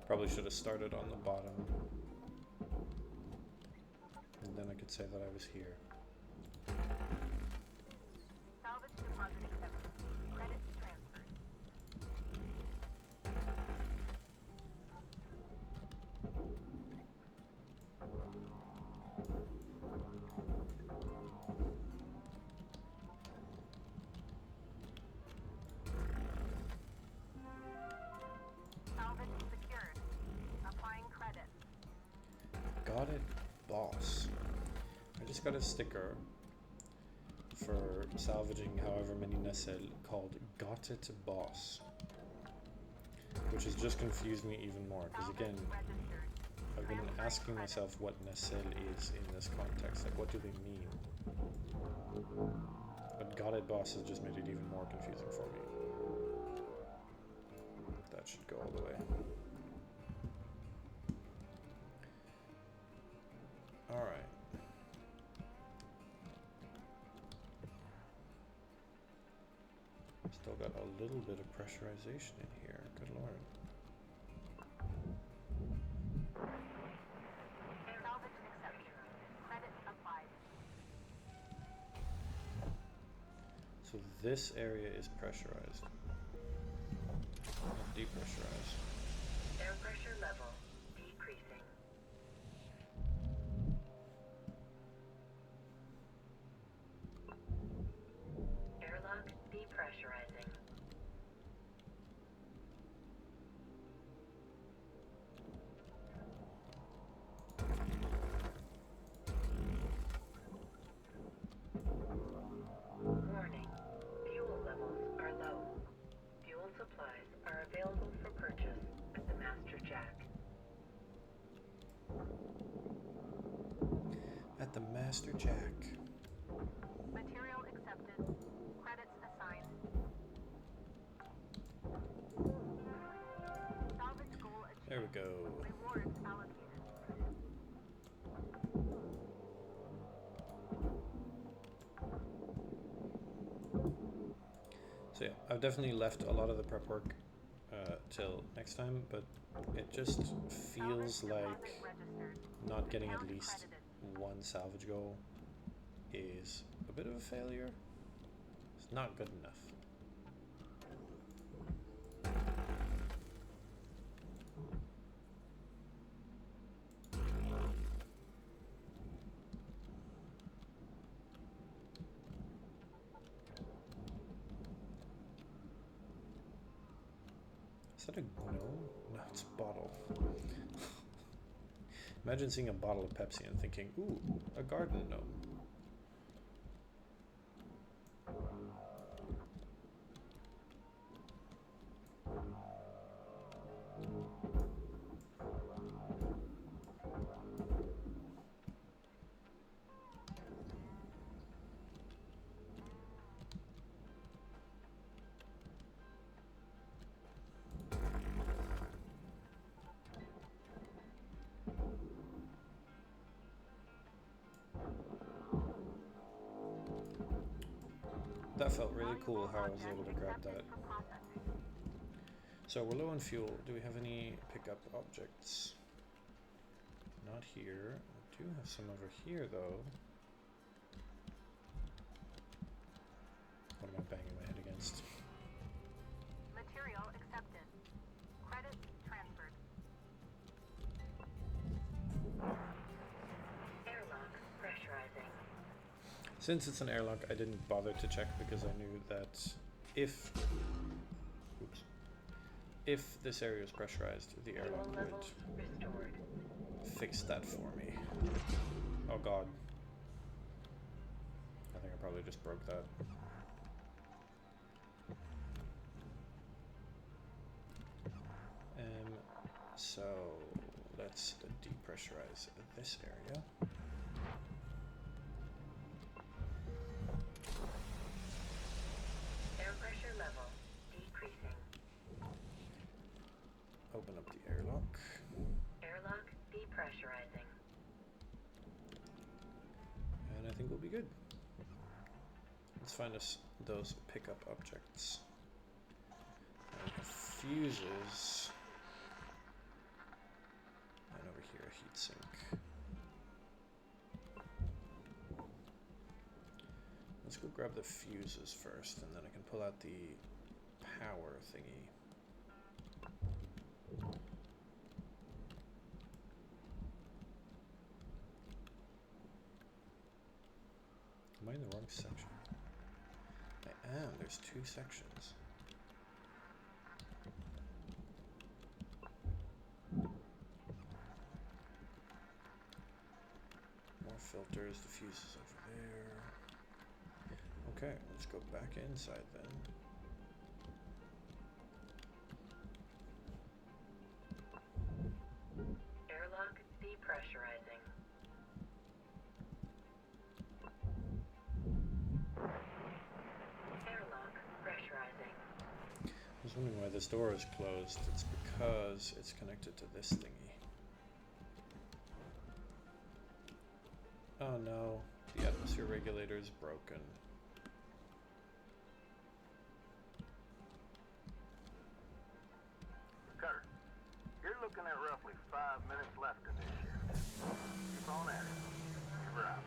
Probably should have started on the bottom. And then I could say that I was here. Salvage deposit accepted. Credits transferred. Salvage secured. Applying credit. Got it, boss. I just got a sticker for salvaging however many nacelles called Got It Boss, which has just confused me even more because again, Registered. I've been asking myself what nacelle is in this context, like what do they mean? But Got It Boss has just made it even more confusing for me. That should go all the way. Alright. Still got a little bit of pressurization in here, good lord. Salvage accepted. Credit applied. So this area is pressurized, not depressurized. Air pressure level decreasing. Master Jack. Material accepted. Credits assigned. Salvage goal achieved. There we go. Rewards allocated. So yeah, I've definitely left a lot of the prep work till next time, but it just feels like not getting at least one salvage goal is a bit of a failure. It's not good enough. Is that a gnome? No, it's a bottle. Imagine seeing a bottle of Pepsi and thinking, ooh, a garden gnome. That felt really cool how I was able to grab that. So we're low on fuel. Do we have any pickup objects? Not here. I do have some over here though. What am I banging my head against? Material accepted. Credits transferred. Airlock pressurizing. Since it's an airlock, I didn't bother to check because I knew that if this area is pressurized, the airlock would fix that for me. Oh god. I think I probably just broke that. So let's depressurize this area. Air pressure level decreasing. Open up the airlock. Airlock depressurizing. And I think we'll be good. Let's find us those pickup objects. Fuses. And over here, a heatsink. Let's go grab the fuses first, and then I can pull out the power thingy. Am I in the wrong section? I am. There's two sections. More filters, the fuses over there. Okay, let's go back inside then. Airlock depressurizing. Airlock pressurizing. I was wondering why this door is closed. It's because it's connected to this thingy. Oh no, the atmosphere regulator is broken. Cutter, you're looking at roughly 5 minutes left in this shift. Keep on at it. You're out.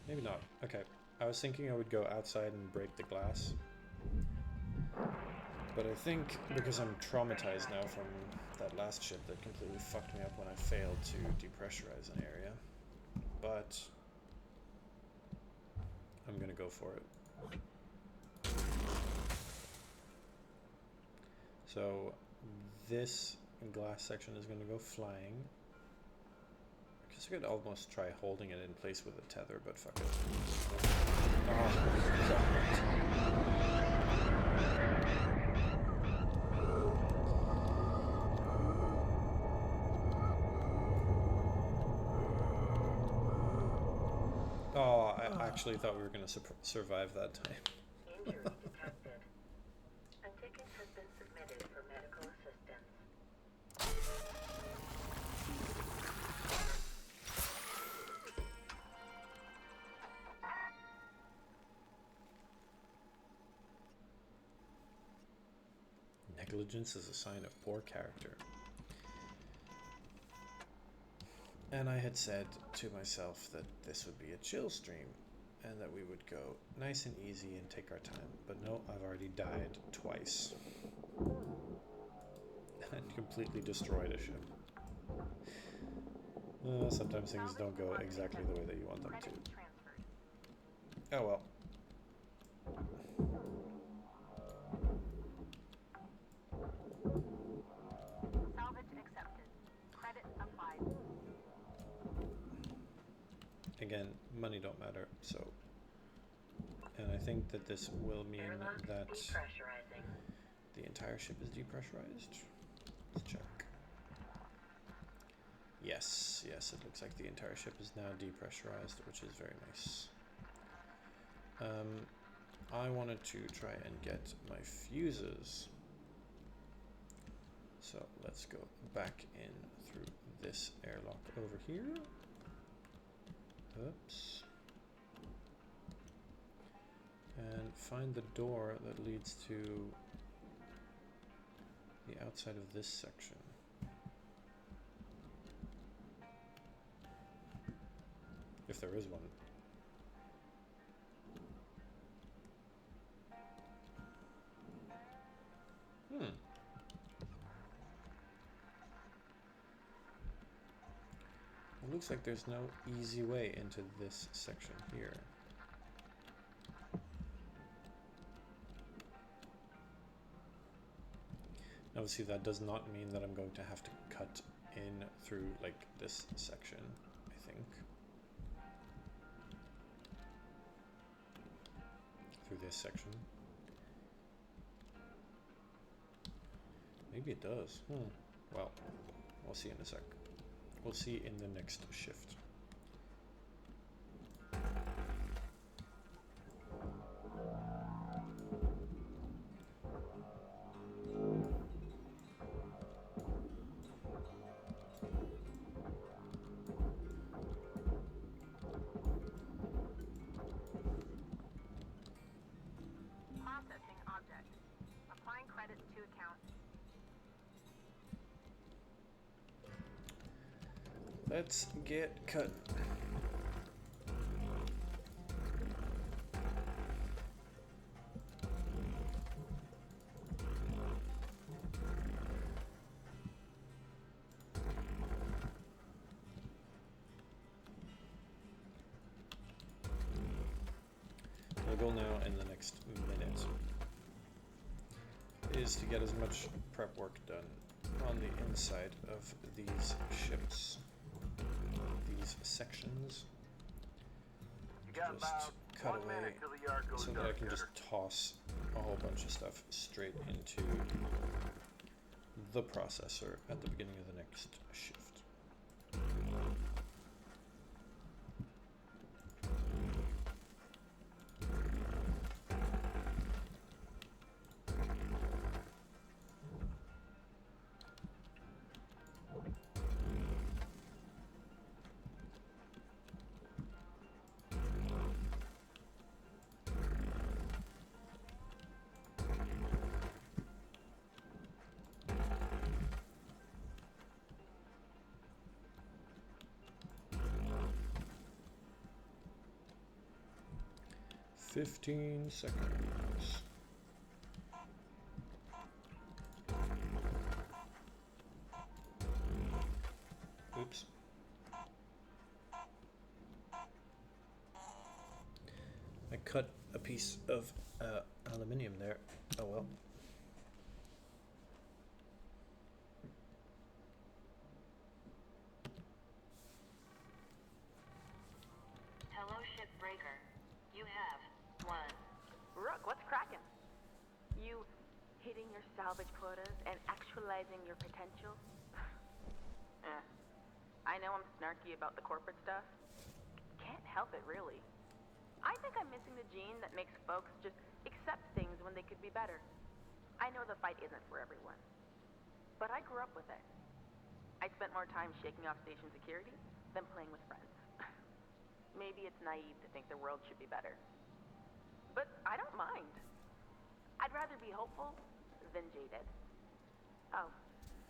Maybe not. Okay, I was thinking I would go outside and break the glass. But I think because I'm traumatized now from that last ship that completely fucked me up when I failed to depressurize an area. But I'm gonna go for it. So this glass section is gonna go flying. I guess I could almost try holding it in place with a tether, but fuck it. Oh, God. actually thought we were going to survive that time. Injury detected. A ticket has been submitted for medical assistance. Negligence is a sign of poor character. And I had said to myself that this would be a chill stream and that we would go nice and easy and take our time. But no, I've already died twice. And completely destroyed a ship. Sometimes things don't go exactly the way that you want them to. Oh well. Salvage accepted. Credit applied. Again, money don't matter, so. And I think that this will mean that Depressurizing. the entire ship is depressurized. Let's check. Yes, yes, it looks like the entire ship is now depressurized, which is very nice. I wanted to try and get my fuses. So let's go back in through this airlock over here. Oops. And find the door that leads to the outside of this section. If there is one. It looks like there's no easy way into this section here. Obviously that does not mean that I'm going to have to cut in through like this section, I think. Through this section. Maybe it does. Well, we'll see in a sec. We'll see in the next shift. Processing object. Applying credits to account. Let's get cutting. The goal now in the next minute is to get as much prep work done on the inside of these ships, these sections. You got Just about cut 1 away minute till the yard goes so that I dark, can just Cutter. toss a whole bunch of stuff straight into the processor at the beginning of the next shift. Fifteen seconds. Oops. I cut a piece of aluminium there. Oh well. Hello, shipbreaker. You have one. Rook, what's cracking? You hitting your salvage quotas and actualizing your potential? I know I'm snarky about the corporate stuff. Can't help it, really. I think I'm missing the gene that makes folks just accept things when they could be better. I know the fight isn't for everyone, but I grew up with it. I spent more time shaking off station security than playing with friends. Maybe it's naive to think the world should be better, but I don't mind. I'd rather be hopeful than jaded. Oh,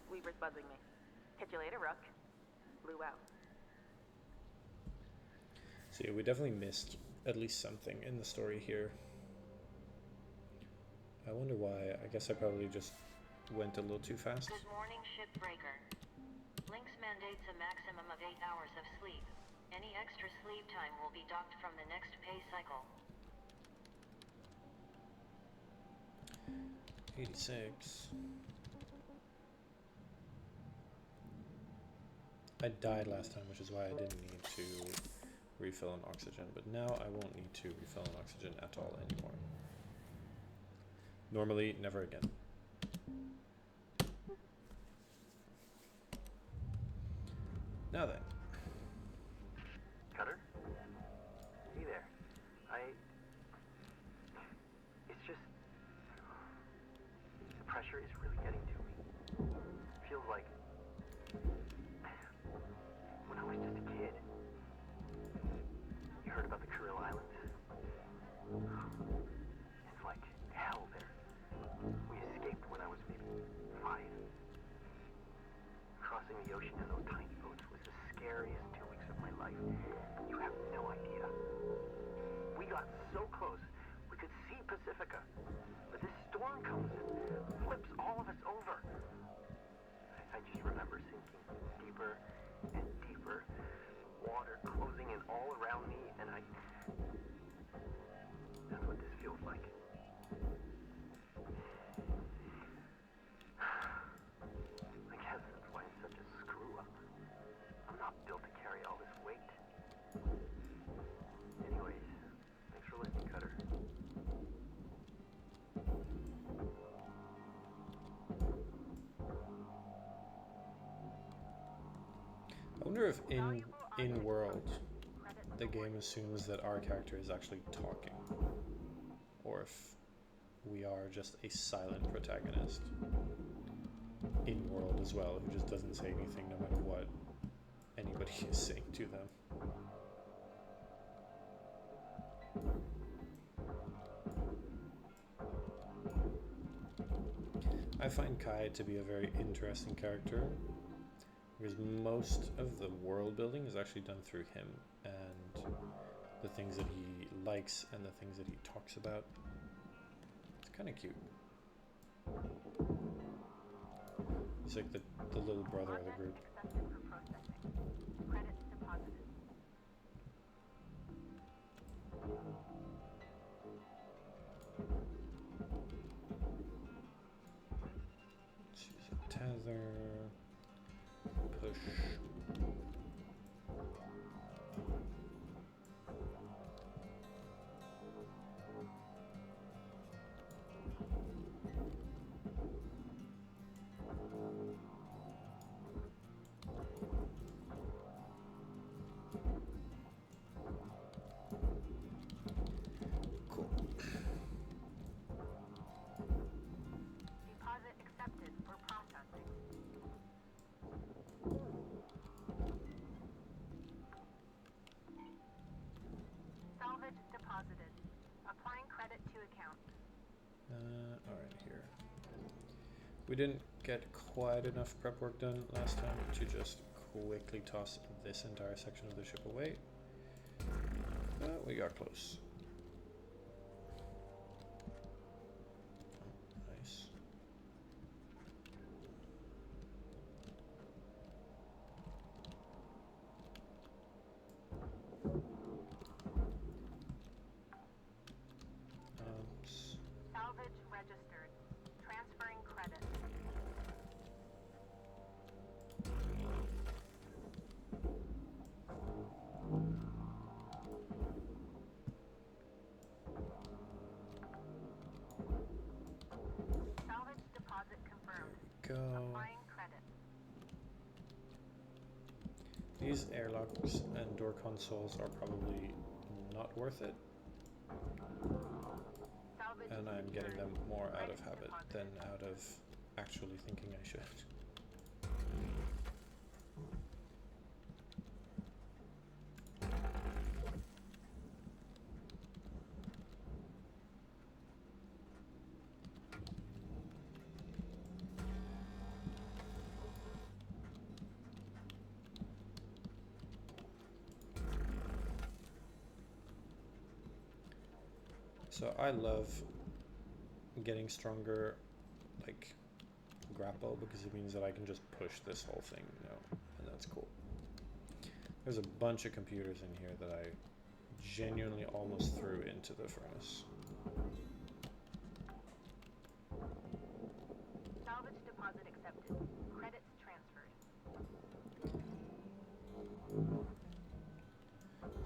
Weaver's buzzing me. Catch you later, Rook. Blue out. So yeah, we definitely missed at least something in the story here. I wonder why. I guess I probably just went a little too fast. Good morning, shipbreaker. Lynx mandates a maximum of 8 hours of sleep. Any extra sleep time will be docked from the next pay cycle. 86. I died last time, which is why I didn't need to refill on oxygen, but now I won't need to refill on oxygen at all anymore. Normally, never again. Now then. Cutter? Hey there. It's just... The pressure is really getting to me. Feels like... When I was just a kid. You heard about the Kuril Islands? It's like hell there. We escaped when I was maybe 5. Crossing the ocean in those tiny boats was the scariest 2 weeks of my life. You have no idea. We got so close, we could see Pacifica. But this storm comes and flips all of us over. I just remember sinking deeper and deeper, water closing in all around me, and that's what this feels like. I guess that's why I'm such a screw-up. I'm not built to carry all this weight. Anyways, thanks for listening, Cutter. I wonder if in world the game assumes that our character is actually talking, or if we are just a silent protagonist in world as well, who just doesn't say anything no matter what anybody is saying to them. I find Kai to be a very interesting character, because most of the world building is actually done through him, and the things that he likes and the things that he talks about. It's kind of cute. He's like the little brother of the group. Accepted for processing. Credits deposited. Choose a tether. Push. Cool. Deposit accepted for processing. Salvage deposited. Applying credit to account. Alright, here. We didn't get quite enough prep work done last time to just quickly toss this entire section of the ship away. We got close. Oh, nice. Salvage registered. Transferring credit. Salvage deposit confirmed. Go. Applying credit. These airlocks and door consoles are probably not worth it, I'm getting them more out of habit than out of actually thinking I should. So I love getting stronger, like, grapple, because it means that I can just push this whole thing, you know, and that's cool. There's a bunch of computers in here that I genuinely almost threw into the furnace. Salvage deposit accepted. Credits transferred.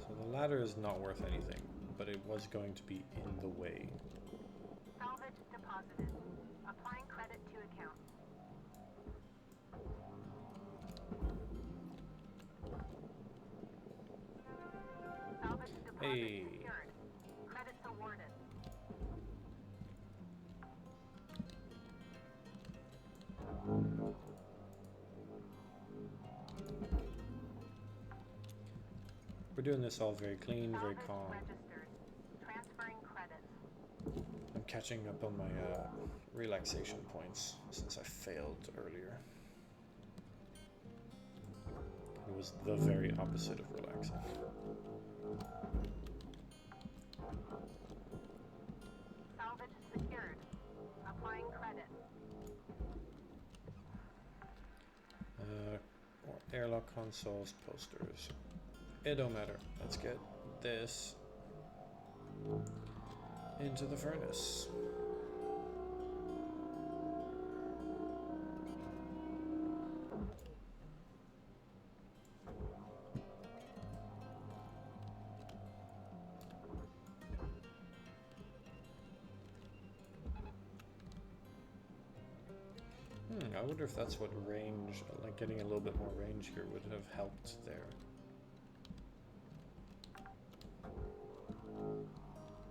So the ladder is not worth anything, but it was going to be in the way. Salvage deposited. Applying credit to account. Salvage deposit Hey. secured. Credits awarded. We're doing this all very clean, very Salvage calm. registered. Transferring credits. I'm catching up on my relaxation points since I failed earlier. It was the very opposite of relaxing. Salvage secured. Applying credit. Or airlock consoles, posters. It don't matter. Let's get this into the furnace. I wonder if that's what range, like getting a little bit more range here would have helped there.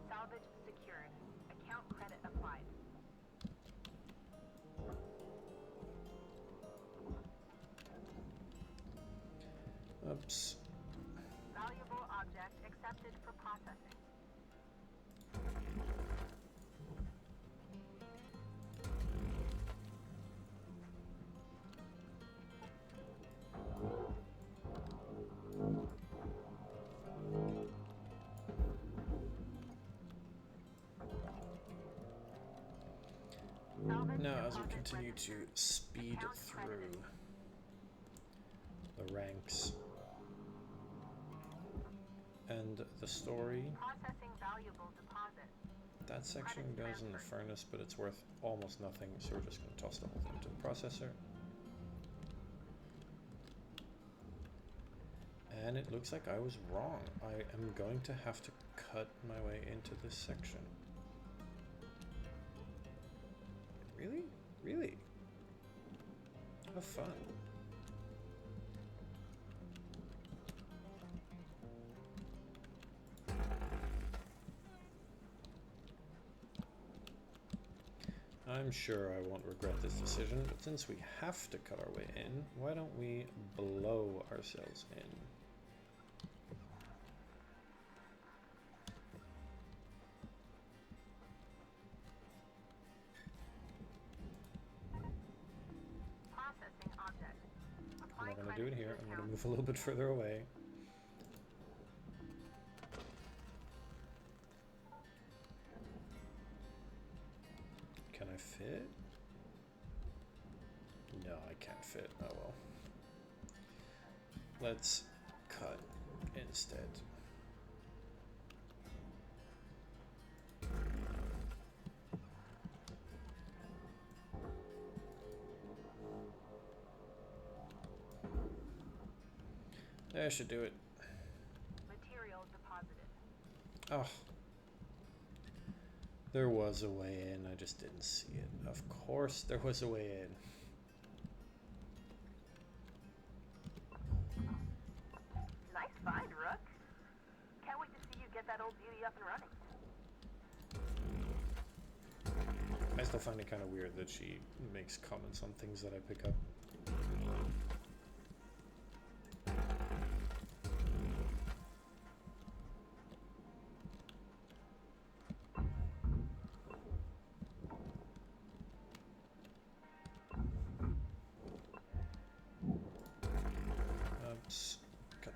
Salvage secured. Account credit applied. Oops. Valuable object accepted for processing. Salvage Now, as we deposit continue to registered. speed Account through credited. the ranks and the story, Processing valuable deposit. that section goes in the furnace, but it's worth almost nothing, so we're just going to toss the whole thing to the processor. And it looks like I was wrong. I am going to have to cut my way into this section. Really? Really? Have fun. I'm sure I won't regret this decision, but since we have to cut our way in, why don't we blow ourselves in? Processing object. I'm Applying not going to do it credit here. to I'm going to account. move a little bit further away. Can I fit? No, I can't fit. Oh well. Let's cut instead. That should do it. Material deposited. Oh. There was a way in, I just didn't see it. Of course there was a way in. Nice find, Rook. Can't wait to see you get that old beauty up and running. I still find it kind of weird that she makes comments on things that I pick up. Oops. Cut.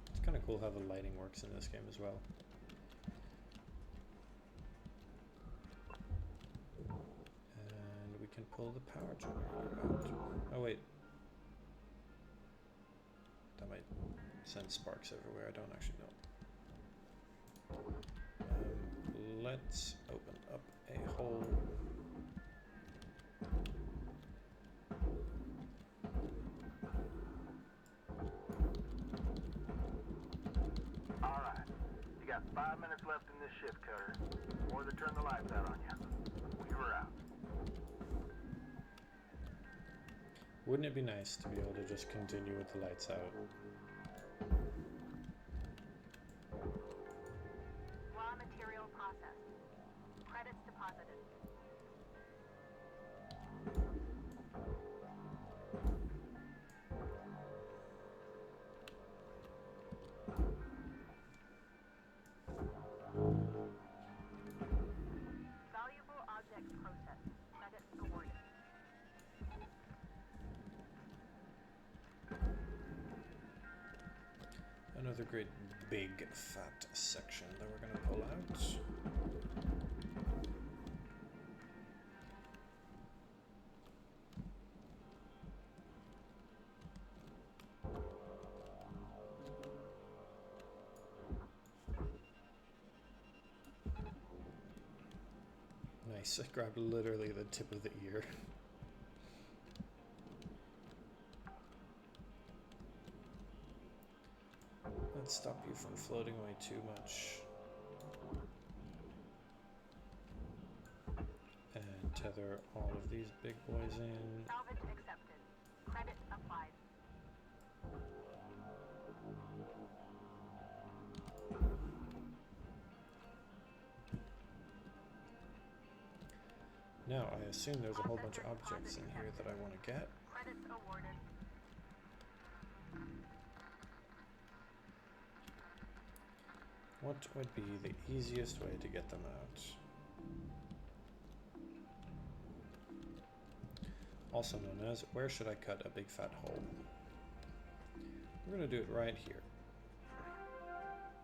It's kind of cool how the lighting works in this game as well. And we can pull the power generator out. Oh wait. That might send sparks everywhere, I don't actually know. Let's open up a hole. Alright. You got 5 minutes left in this shift, Cutter. Or they turn the lights out on you. We were out. Wouldn't it be nice to be able to just continue with the lights out? Raw material processed. Credits deposited. Valuable object processed. Credits awarded. Another great big fat section that we're gonna pull out. Nice, I grabbed literally the tip of the ear. Let's stop you from floating away too much. And tether all of these big boys in. Salvage accepted. Credit applied. Now, I assume there's a whole bunch of objects in here that I want to get. Credits awarded. What would be the easiest way to get them out? Also known as, where should I cut a big fat hole? We're going to do it right here.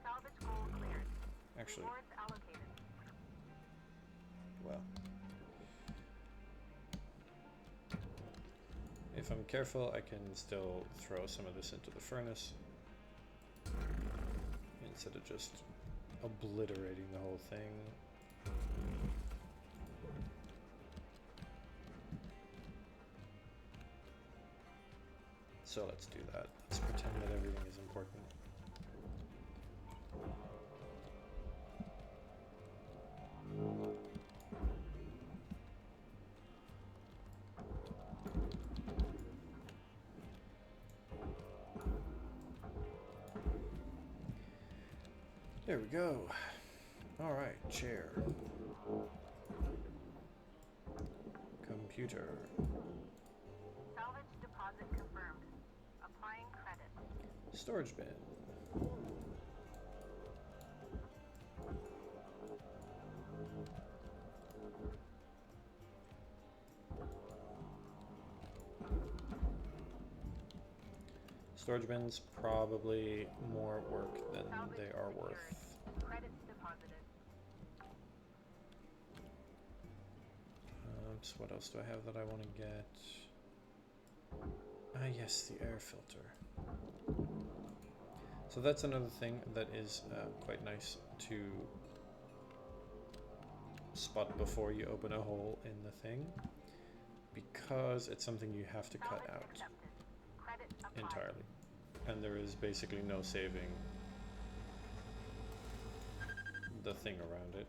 Salvage goal cleared. Actually, Rewards allocated. well, if I'm careful, I can still throw some of this into the furnace instead of just obliterating the whole thing. So let's do that. Let's pretend that everything is important. There we go. All right, chair. Computer. Salvage deposit confirmed. Applying credit. Storage bin. Storage bins probably more work than Salvage they are secured. worth. Credits deposited. So what else do I have that I want to get? Ah, yes, the air filter. So that's another thing that is quite nice to spot before you open a hole in the thing, because it's something you have to cut Salvage out accepted. Credit applied. entirely, and there is basically no saving the thing around it.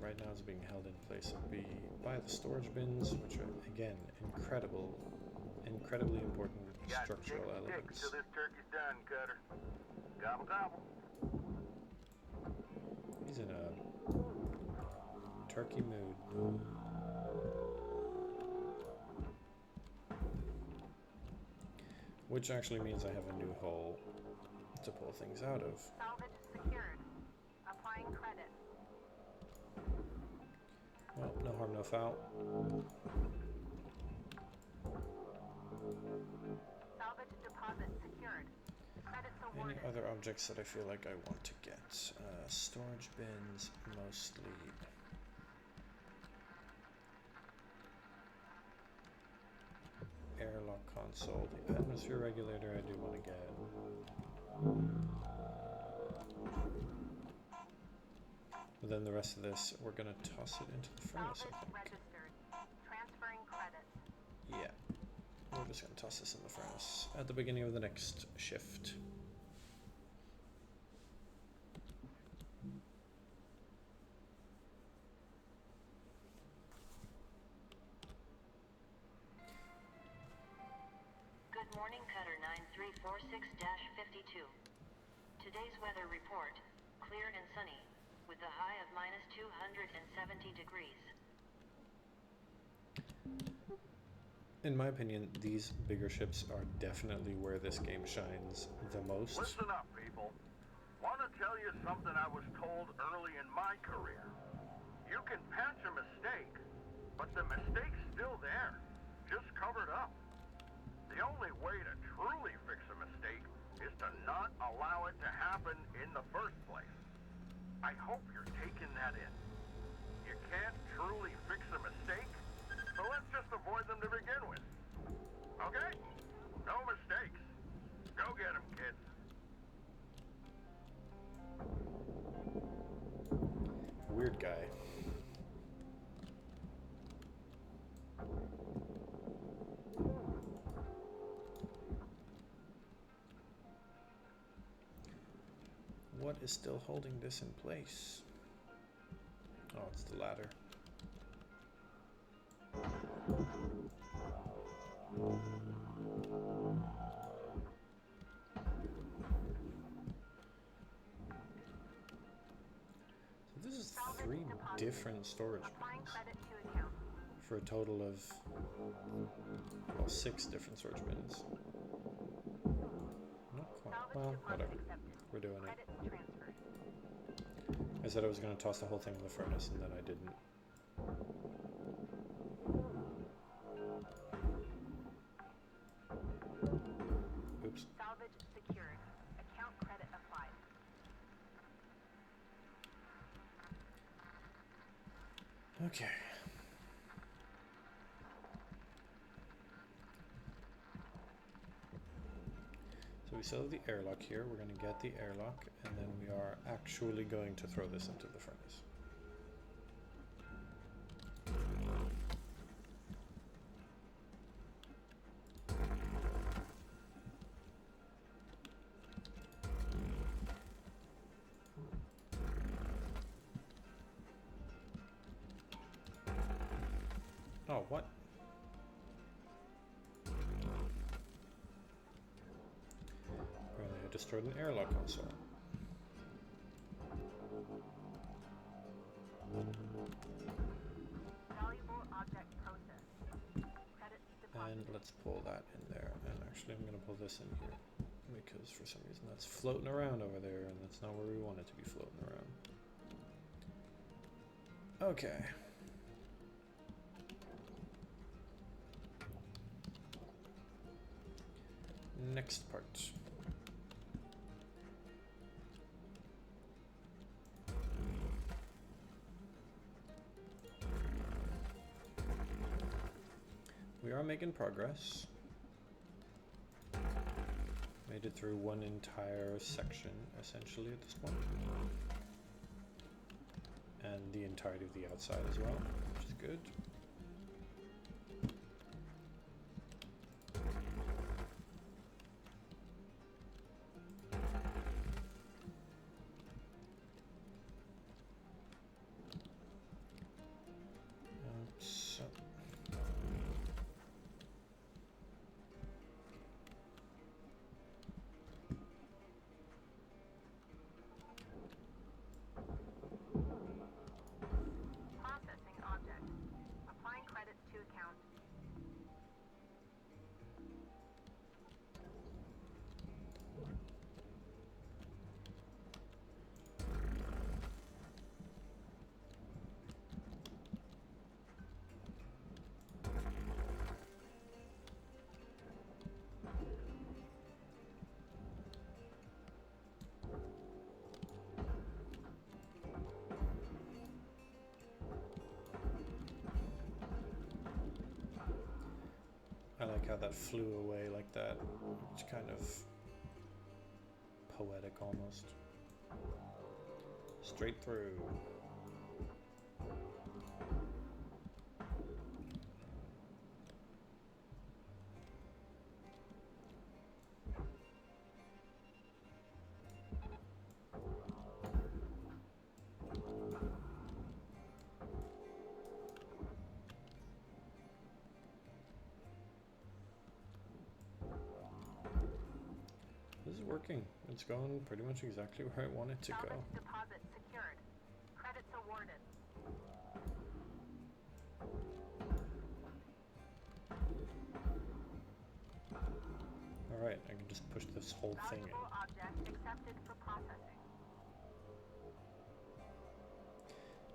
right now is being held in place by the storage bins, which are again incredibly important Got structural 6 elements. sticks till this turkey's done, Cutter. Gobble gobble. He's in a turkey mood. Which actually means I have a new hole to pull things out of. Salvage secured. Applying credit. Well, no harm, no foul. Salvage deposit secured. Credits Any awarded. other objects that I feel like I want to get? Storage bins, mostly. Airlock console. The atmosphere regulator I do want to get. But then the rest of this, we're going to toss it into the furnace, Salvage I think. registered. Transferring credits. Yeah. We're just going to toss this in the furnace at the beginning of the next shift. Good morning, Cutter 9346-52. Today's weather report, clear and sunny, with a high of minus 270 degrees. In my opinion, these bigger ships are definitely where this game shines the most. Listen up, people. Want to tell you something I was told early in my career. You can patch a mistake, but the mistake's still there, just covered up. The only way to truly fix a mistake is to not allow it to happen in the first place. I hope you're taking that in. You can't truly fix a mistake, so let's just avoid them to begin with. Okay? No mistakes. Go get them, kids. Weird guy. What is still holding this in place? Oh, it's the ladder. So this is 3 different storage Applying bins credit to account. for a total of, well, 6 different storage bins. Not quite. Salvage Well, deposit whatever. accepted. We're doing it. Credits transferred. I said I was going to toss the whole thing in the furnace, and then I didn't. Oops. Salvage secured. Account credit applied. Okay. So we still have the airlock here. We're going to get the airlock, and then we are actually going to throw this into the furnace. Oh, what? Apparently I destroyed an airlock console. Valuable object processed. Credits deposited. And let's pull that in there. And actually I'm going to pull this in here, because for some reason that's floating around over there, and that's not where we want it to be floating around. Okay. Next part. We are making progress. Made it through one entire section, essentially, at this point. And the entirety of the outside as well, which is good. how that flew away like that. It's kind of poetic almost. Straight through. This is working. It's going pretty much exactly where I want it to go. Salvage deposit secured. Credits awarded. Alright, I can just push this whole thing in. Valuable object accepted for processing.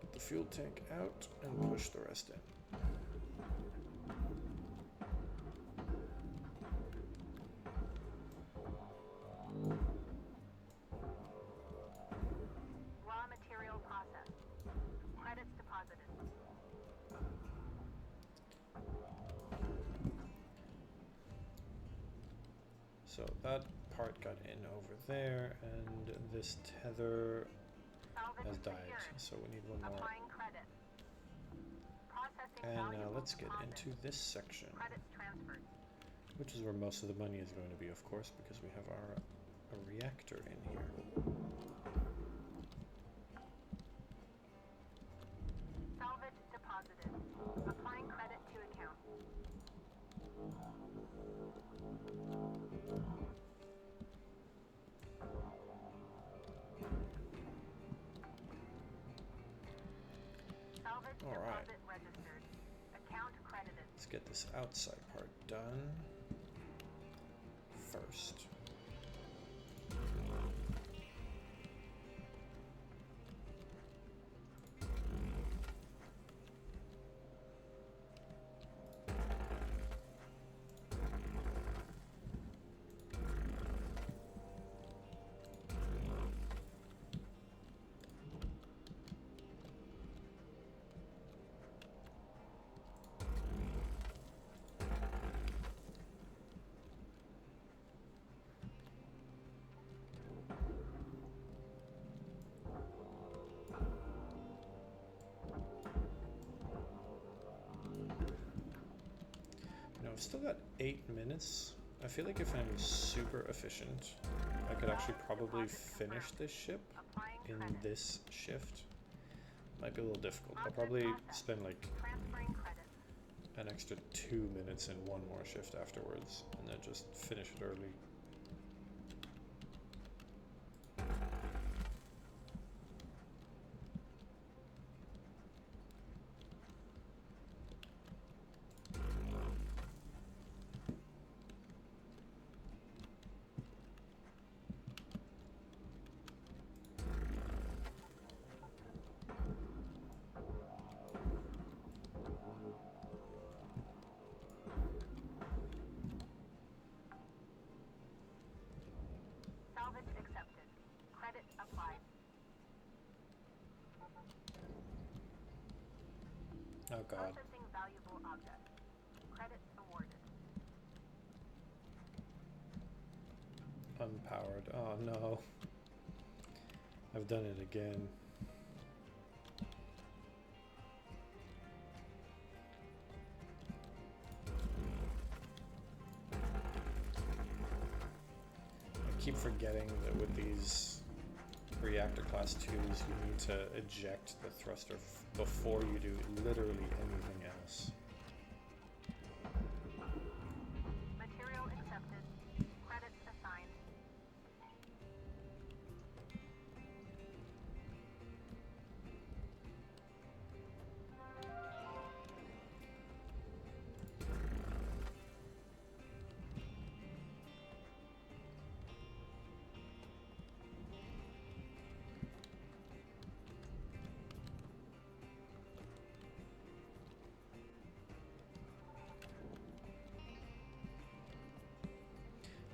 Get the fuel tank out and push the rest in. Raw material processed. Credits deposited. So that part got in over there, and this tether Salvage has died, secured. so we need one more. Applying credit. Processing And now valuable let's get deposit. into this section, Credits transferred. which is where most of the money is going to be, of course, because we have our reactor in here. Salvage deposited. Applying credit to account. Salvage All right. deposit registered. Account credited. Let's get this outside part done first. I've still got 8 minutes. I feel like if I'm super efficient, I could actually probably finish this ship Applying in credit. this shift. Might be a little difficult. I'll probably spend like Transferring credit. an extra 2 minutes in one more shift afterwards, and then just finish it early. Salvage accepted. Credit applied. Oh god. Processing valuable object. Credits awarded. Unpowered. Oh no. I've done it again. I keep forgetting that with these reactor class 2s you need to eject the thruster before you do literally anything else. Material accepted. Credits assigned.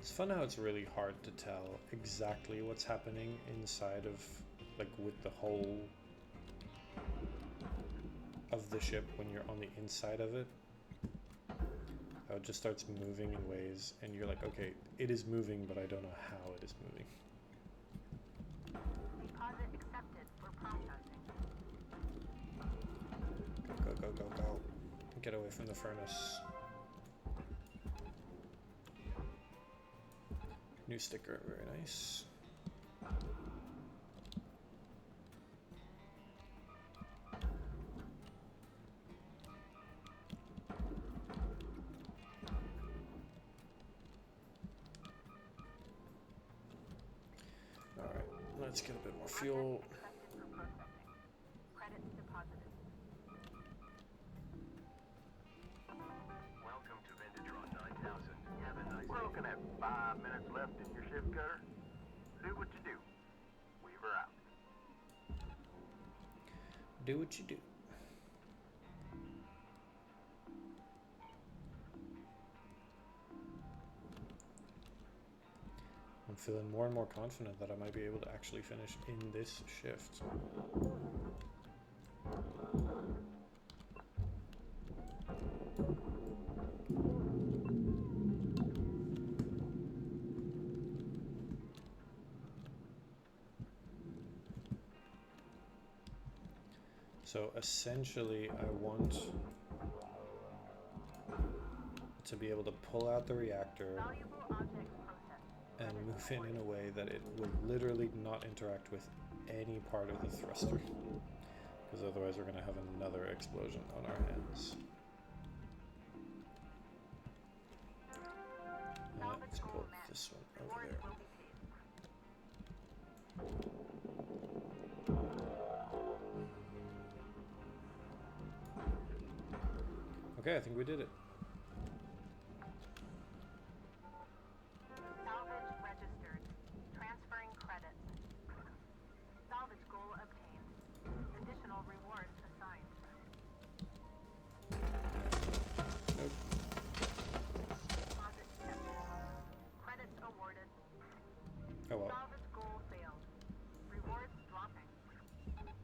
It's fun how it's really hard to tell exactly what's happening inside of, like, with the whole of the ship when you're on the inside of it. I how it just starts moving in ways, and you're like, okay, it is moving, but I don't know how it is moving. Deposit accepted for processing. Go, go, go, go, go. Get away from the furnace. New sticker, very nice. Alright, let's get a bit more fuel. Accepted for processing. Credits deposited. Welcome to Venditron 9000. Have a nice We're looking at 5 minutes left in your shift cutter. Do what you do. Weaver out. Do what you do. I'm feeling more and more confident that I might be able to actually finish in this shift. So essentially, I want to be able to pull out the reactor Valuable objects processed. and move in a way that it will literally not interact with any part of the thruster, because otherwise we're going to have another explosion on our hands. Let's pull this one over there. Will be paid. Okay, I think we did it. Salvage registered. Transferring credits. Salvage goal obtained. Additional rewards assigned. Nope. Deposit accepted. Credits awarded. Oh well. Salvage goal failed. Rewards dropping. Damn it.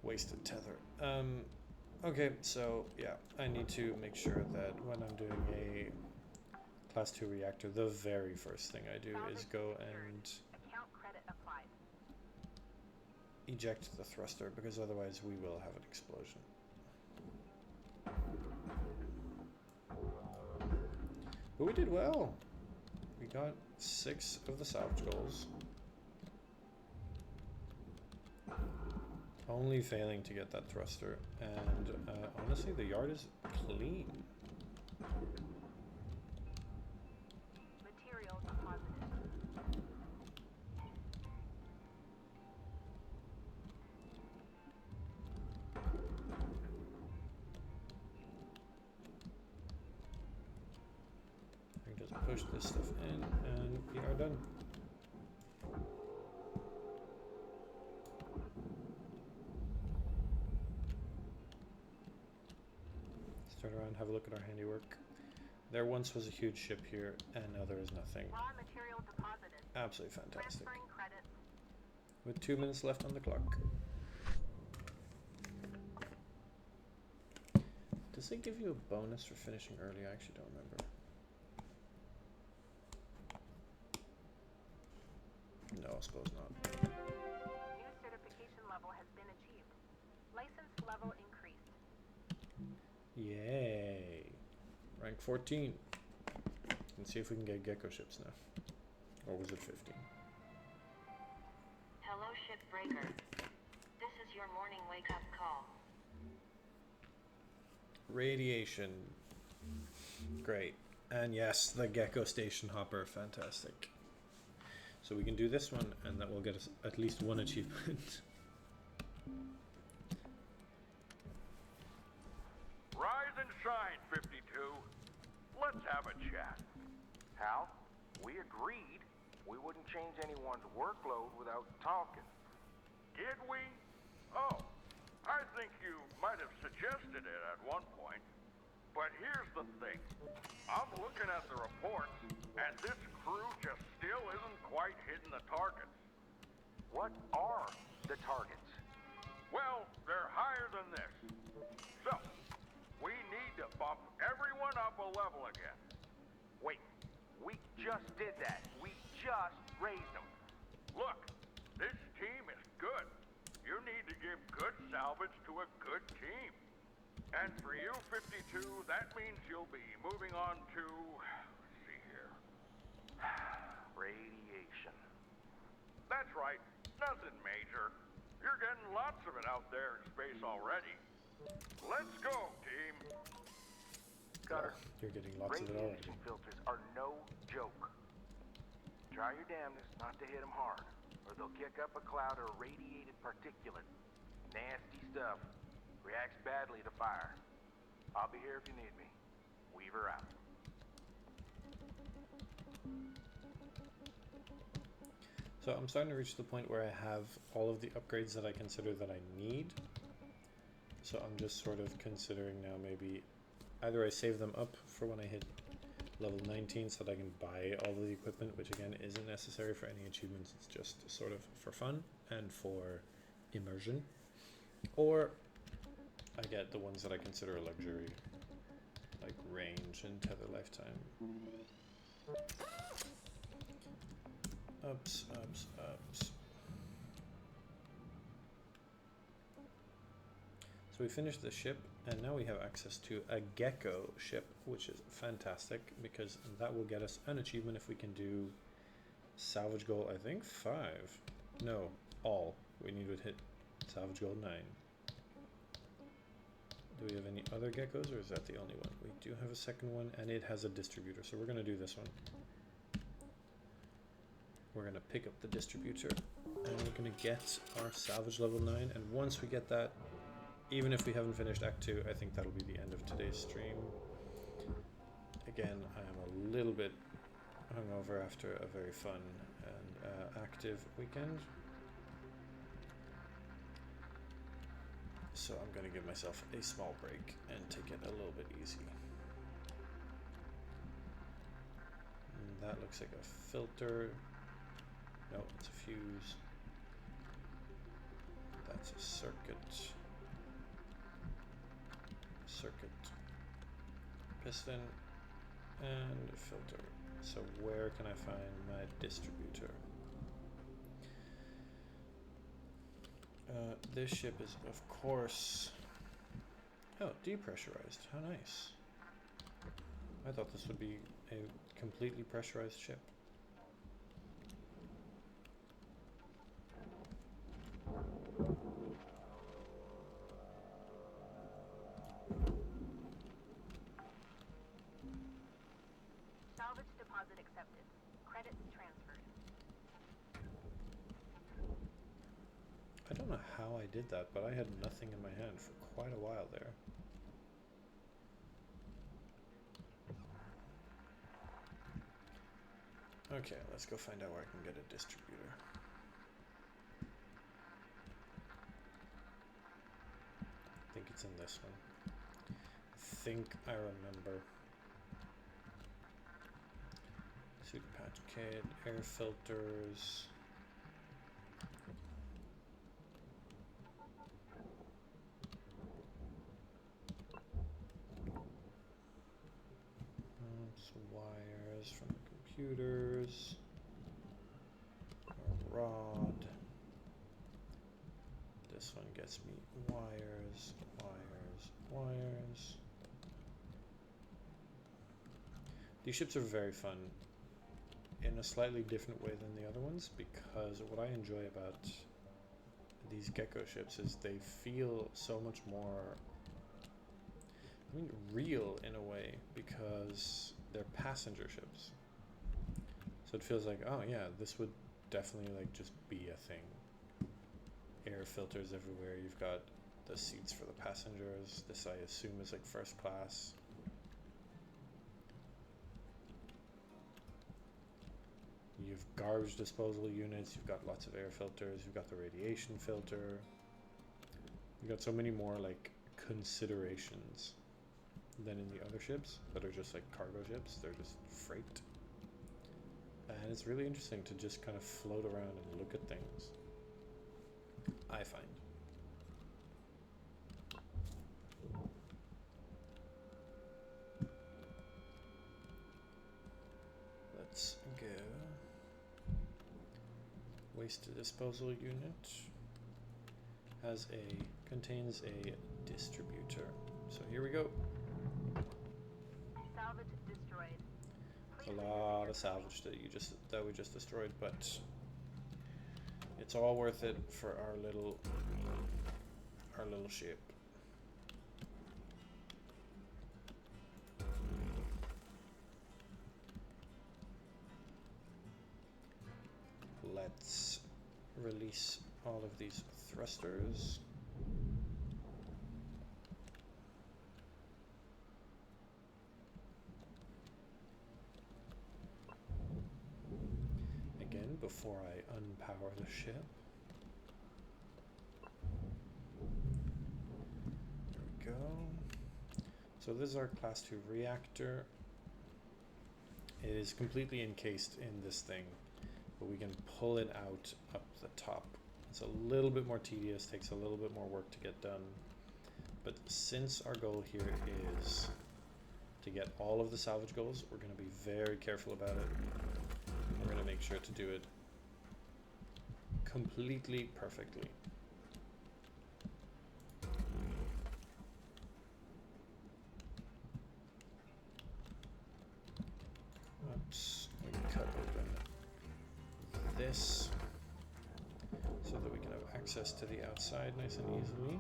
Wasted tether. Okay, so yeah, I need to make sure that when I'm doing a class 2 reactor, the very first thing I do is go and Account credit applied. eject the thruster, because otherwise we will have an explosion. But we did well. We got 6 of the salvage goals. Only failing to get that thruster, and honestly the yard is clean. Material deposited. I can just push this stuff in and we are done. Let's turn around and have a look at our handiwork. There once was a huge ship here, and now there is nothing. Raw material deposited. Absolutely fantastic. Transferring credits. With 2 minutes left on the clock. Does it give you a bonus for finishing early? I actually don't remember. No, I suppose not. New certification level has been achieved. License level increased. Yay! Rank 14. Let's see if we can get gecko ships now. Or was it 15? Hello, shipbreaker. This is your morning wake-up call. Radiation. Great. And yes, the gecko station hopper. Fantastic. So we can do this one, and that will get us at least one achievement. Rise and shine, 52. Let's have a chat. Hal, we agreed we wouldn't change anyone's workload without talking. Did we? Oh, I think you might have suggested it at one point. But here's the thing. I'm looking at the reports, and this crew just still isn't quite hitting the targets. What are the targets? Well, they're higher than this. So, we need to bump everyone up a level again. Wait, we just did that. We just raised them. Look, this team is good. You need to give good salvage to a good team. And for you, 52, that means you'll be moving on to... let's see here. Radiation. That's right. Nothing major. You're getting lots of it out there in space already. Let's go, team. Cutter, You're getting lots of it already. radiation filters are no joke. Try your damnedest not to hit them hard, or they'll kick up a cloud of radiated particulate. Nasty stuff. Reacts badly to fire. I'll be here if you need me. Weaver out. So I'm starting to reach the point where I have all of the upgrades that I consider that I need. So I'm just sort of considering now maybe either I save them up for when I hit level 19 so that I can buy all of the equipment, which again isn't necessary for any achievements, it's just sort of for fun and for immersion. Or I get the ones that I consider a luxury, like range and tether lifetime. Ups, ups, ups. So we finished the ship, and now we have access to a gecko ship, which is fantastic because that will get us an achievement if we can do salvage goal, I think 5. No, all. We need to hit salvage goal 9. Do we have any other geckos, or is that the only one? We do have a second one, and it has a distributor, so we're going to do this one. We're going to pick up the distributor, and we're going to get our salvage level 9, and once we get that, even if we haven't finished Act 2, I think that'll be the end of today's stream. Again, I am a little bit hungover after a very fun and active weekend. So I'm going to give myself a small break and take it a little bit easy. And that looks like a filter. No, it's a fuse. That's a circuit. Piston and a filter. So where can I find my distributor? This ship is, of course... Oh, depressurized. How nice. I thought this would be a completely pressurized ship. Salvage deposit accepted. Credits transferred. I don't know how I did that, but I had nothing in my hand for quite a while there. Okay, let's go find out where I can get a distributor. I think it's in this one. I think I remember. Suit patch kit, air filters. Some wires from the computers. A rod. This one gets me wires, wires, wires. These ships are very fun in a slightly different way than the other ones, because what I enjoy about these gecko ships is they feel so much more, I mean, real in a way, because they're passenger ships. So it feels like, oh yeah, this would definitely like just be a thing. Air filters everywhere. You've got the seats for the passengers. This I assume is like first class. You've garbage disposal units. You've got lots of air filters. You've got the radiation filter. You've got so many more like considerations than in the other ships that are just like cargo ships. They're just freight. And it's really interesting to just kind of float around and look at things, I find. waste disposal unit contains a distributor. So here we go. Salvage destroyed. It's a lot of salvage that we just destroyed, but it's all worth it for our little ship. Let's release all of these thrusters. Again, before I unpower the ship. There we go. So this is our Class 2 reactor. It is completely encased in this thing, but we can pull it out up the top. It's a little bit more tedious, takes a little bit more work to get done. But since our goal here is to get all of the salvage goals, we're going to be very careful about it. We're going to make sure to do it completely perfectly. Oops, we can cut open this so that we can have access to the outside nice and easily.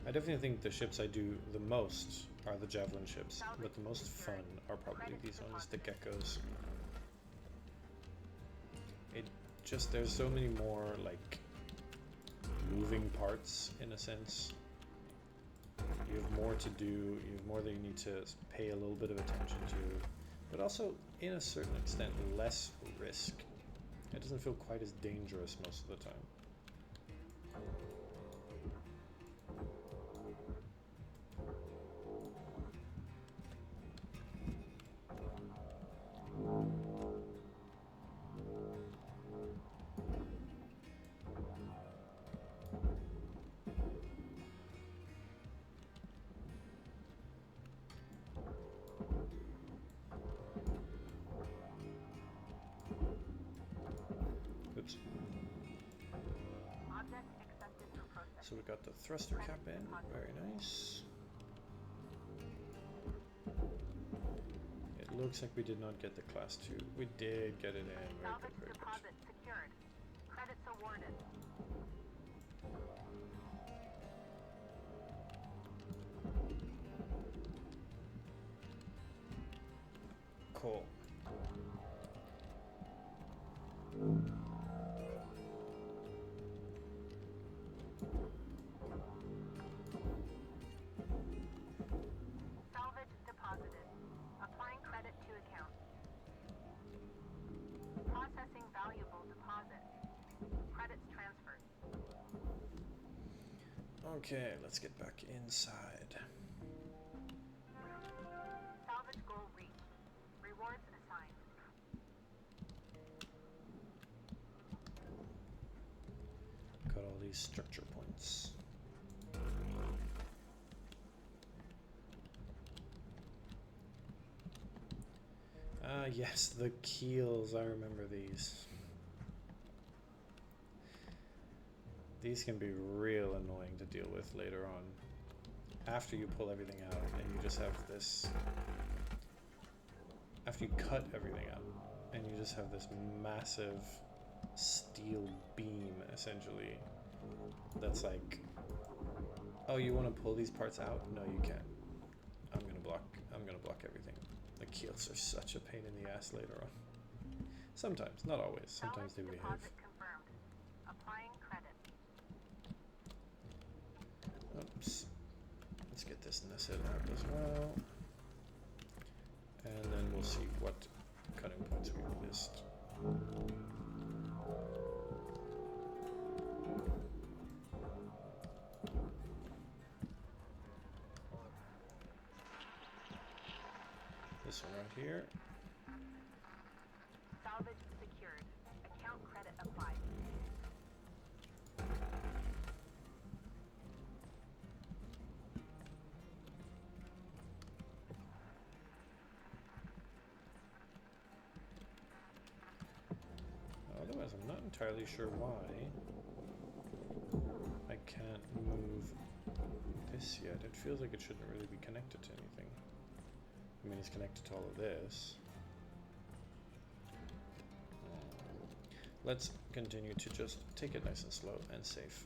I definitely think the ships I do the most are the Javelin ships, but the most fun are probably these ones, the Geckos. There's so many more like moving parts in a sense. You have more to do, you have more that you need to pay a little bit of attention to, but also in a certain extent less risk. It doesn't feel quite as dangerous most of the time. Oops. So we got the thruster cap in, very nice. It looks like we did not get the Class 2. We did get it in, very good, very good. Deposit secured. Credits awarded. Cool. Salvage deposited. Applying credit to account. Processing valuable deposit. Credits transferred. Okay, let's get back inside. Salvage goal reached. Rewards assigned. Got all these structure points. Ah, yes, the keels. I remember these. These can be real annoying to deal with later on. After you pull everything out and you just have this... After you cut everything out and you just have this massive steel beam, essentially, that's like, oh, you want to pull these parts out? No, you can't. I'm gonna block everything. The keels are such a pain in the ass later on. Sometimes, not always. Sometimes they behave. Deposit confirmed. Applying credit. Oops. Let's get this nested out as well. And then we'll see what cutting points we missed. This one right here. Salvage secured. Account credit applied. entirely sure why I can't move this yet. It feels like it shouldn't really be connected to anything. I mean, it's connected to all of this. Let's continue to just take it nice and slow and safe.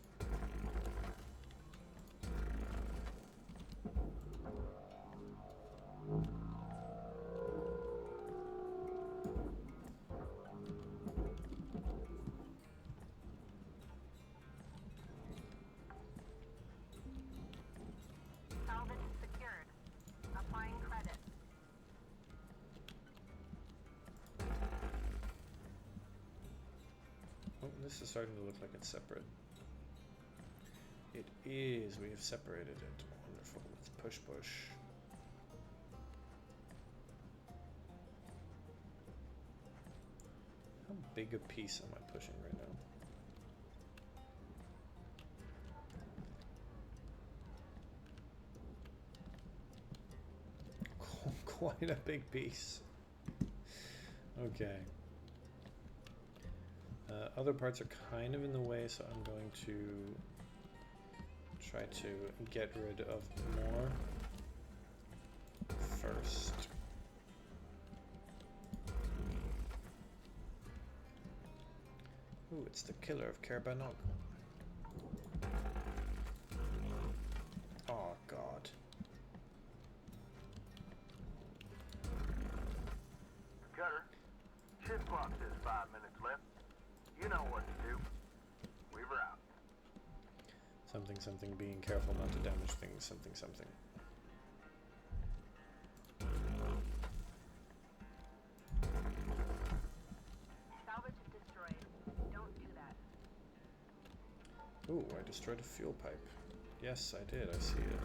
Salvage secured. Applying credit. Oh, this is starting to look like it's separate. It is. We have separated it. Wonderful. Let's push, push. How big a piece am I pushing right now? Quite a big piece. Okay. Other parts are kind of in the way, so I'm going to try to get rid of more first. Ooh, it's the killer of Kerbanog. Oh god. Cutter, shift clock says 5 minutes left. You know what to do. Weaver out. Something, something, being careful not to damage things, something, something. Salvage destroyed. Don't do that. Ooh, I destroyed a fuel pipe. Yes, I did, I see it.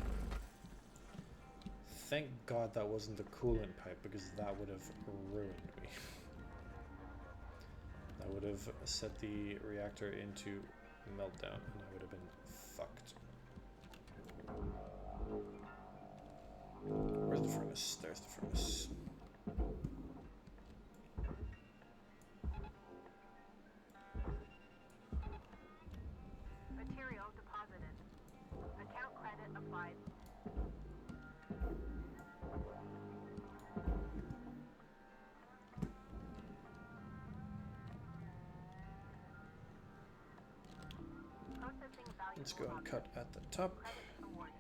Thank God that wasn't the coolant pipe, because that would have ruined me. That would have set the reactor into meltdown, and I would have been fucked. Where's the furnace? There's the furnace. Material deposited. Account credit applied. Processing value. Let's go and cut at the top. Credit awarded.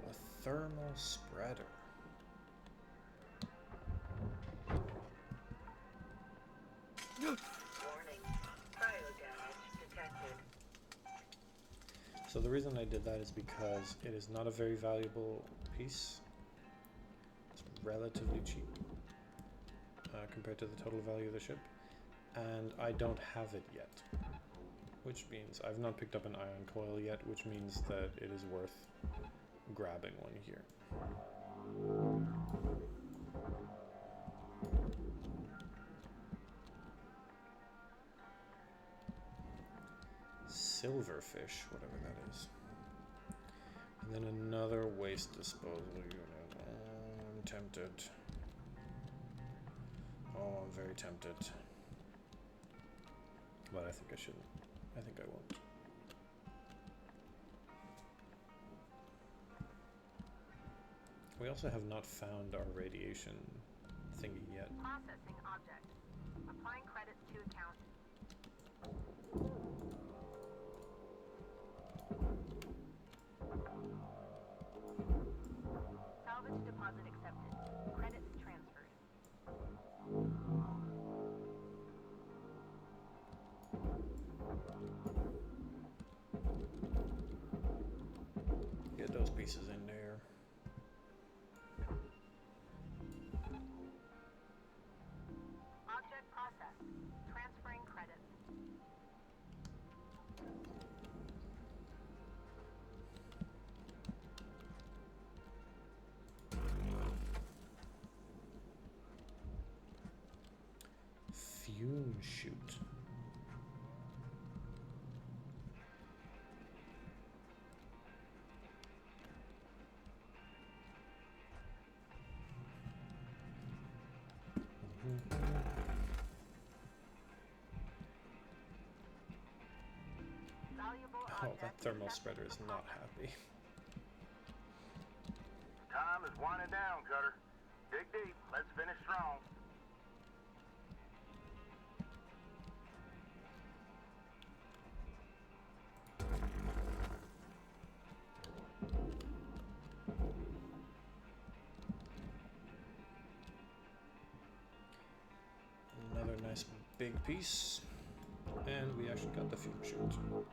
A thermal spreader. Warning. Cryo damage detected. So the reason I did that is because it is not a very valuable piece. It's relatively cheap compared to the total value of the ship. And I don't have it yet. Which means I've not picked up an ion coil yet, which means that it is worth grabbing one here. Silverfish, whatever that is. And then another waste disposal unit. Oh, I'm tempted. Oh, I'm very tempted. But I think I shouldn't. I think I won't. We also have not found our radiation thingy yet. Processing object. Applying credits to account. Salvage deposit accepted. Credits transferred. Get those pieces in there. Immune shoot. Valuable Oh, that object thermal accepted spreader is for not processing. happy. Time is winding down, Cutter. Dig deep. Let's finish strong. Another nice big piece. And we actually got the fuel chute.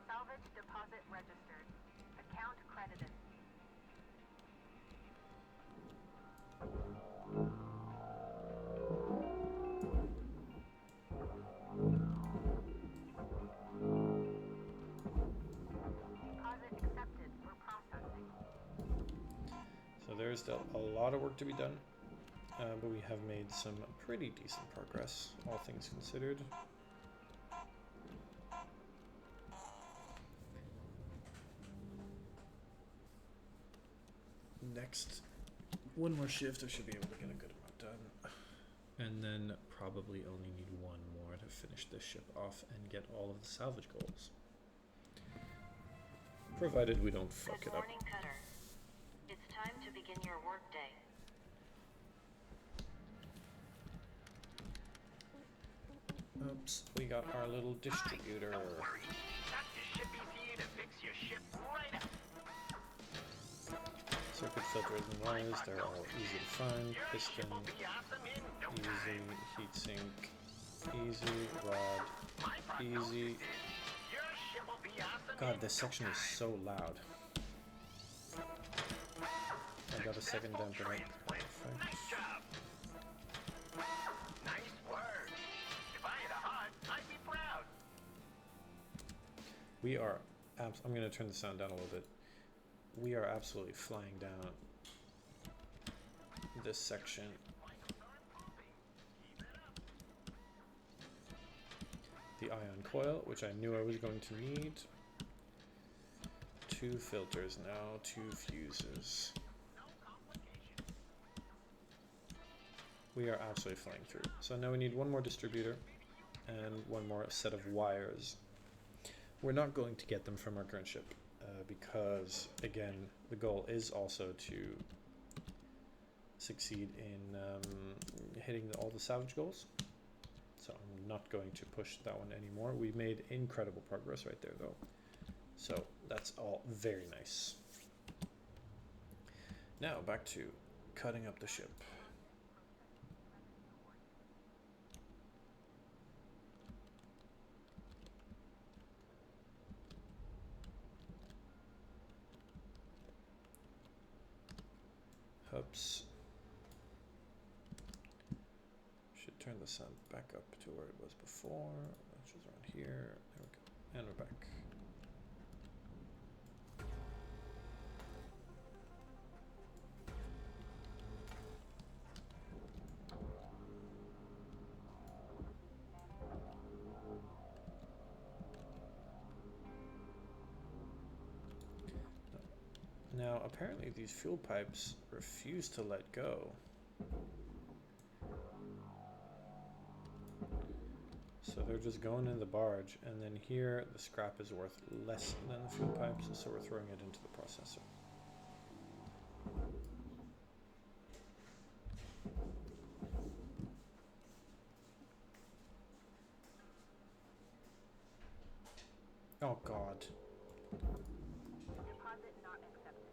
Salvage deposit registered. Account credited. Deposit accepted for processing. So there's still a lot of work to be done, but we have made some pretty decent progress, all things considered. Next, one more shift, I should be able to get a good amount done. And then probably only need one more to finish this ship off and get all of the salvage goals. Provided we don't fuck Good it up. morning, Cutter. It's time to begin your workday. Oops, we got our little distributor. Don't worry. Got your ship ETA to fix your ship right up. Circuit filters and wires, they're all easy to find. Your Piston, ship will be awesome in no easy. time. Heatsink, easy. Rod, My prognosis easy. is your ship will be awesome God, in this no section is time. so loud. I got a second Successful damper. transplant. Perfect. Nice job. Nice work. If I had a heart, I'd be proud. We are I'm going to turn the sound down a little bit. We are absolutely flying down this section. The ion coil, which I knew I was going to need. 2 filters now, 2 fuses. We are absolutely flying through. So now we need one more distributor and one more set of wires. We're not going to get them from our current ship because, again, the goal is also to succeed in hitting all the salvage goals. So I'm not going to push that one anymore. We made incredible progress right there, though. So that's all very nice. Now back to cutting up the ship. Hubs. Should turn the sound back up to where it was before, which was around here. There we go. And we're back. Now, apparently these fuel pipes refuse to let go. So they're just going in the barge, and then here the scrap is worth less than the fuel pipes, so we're throwing it into the processor. Oh God. Deposit not accepted.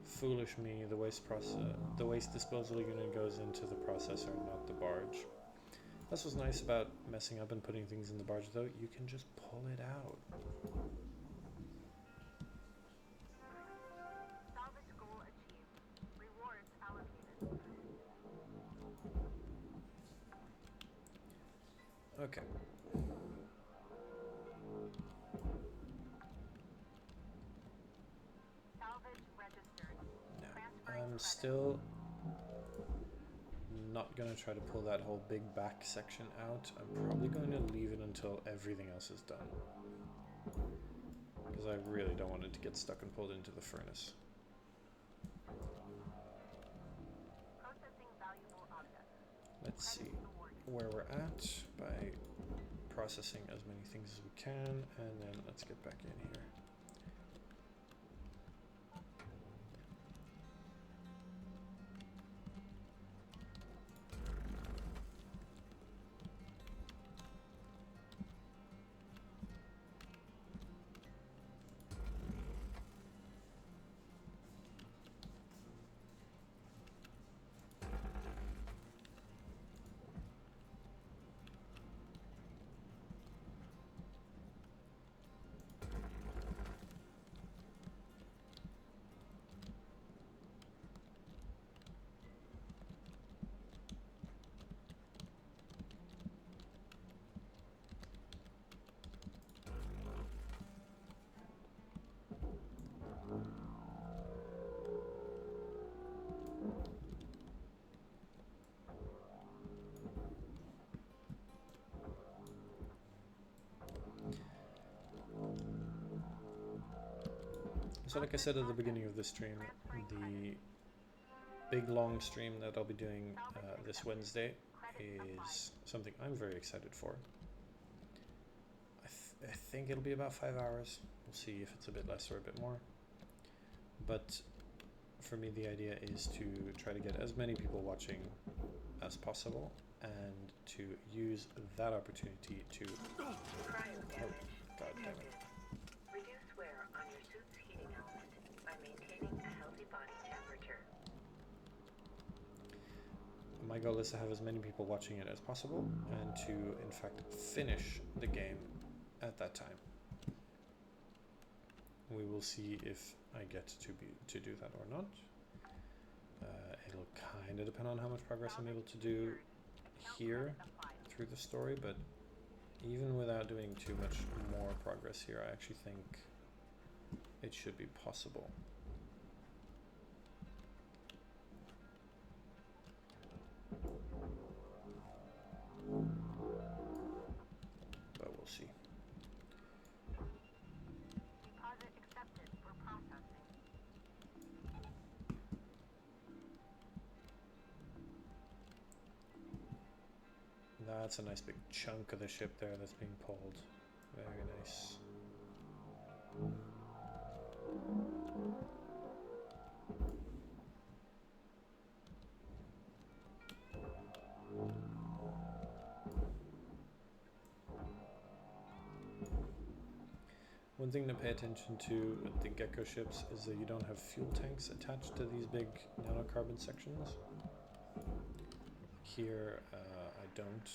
Foolish me, the waste disposal unit goes into the processor, not the barge. That's what's nice about messing up and putting things in the barge, though. You can just pull it out. Salvage goal achieved. Rewards allocated. Okay. I'm still not going to try to pull that whole big back section out. I'm probably going to leave it until everything else is done. Because I really don't want it to get stuck and pulled into the furnace. Processing valuable objects. Let's see where we're at by processing as many things as we can, and then let's get back in here. So like I said at the beginning of this stream, the big long stream that I'll be doing this Wednesday is something I'm very excited for. I think it'll be about 5 hours. We'll see if it's a bit less or a bit more. But for me, the idea is to try to get as many people watching as possible and to use that opportunity to... Oh, God damn it. Reduce wear on your suit's heating element by maintaining a healthy body temperature. My goal is to have as many people watching it as possible and to, in fact, finish the game at that time. We will see if I get to do that or not. It'll kind of depend on how much progress I'm able to do here through the story, but even without doing too much more progress here, I actually think it should be possible. But we'll see. Deposit accepted for processing. That's a nice big chunk of the ship there that's being pulled. Very nice. One thing to pay attention to with the Gecko ships is that you don't have fuel tanks attached to these big nanocarbon sections. Here, I don't.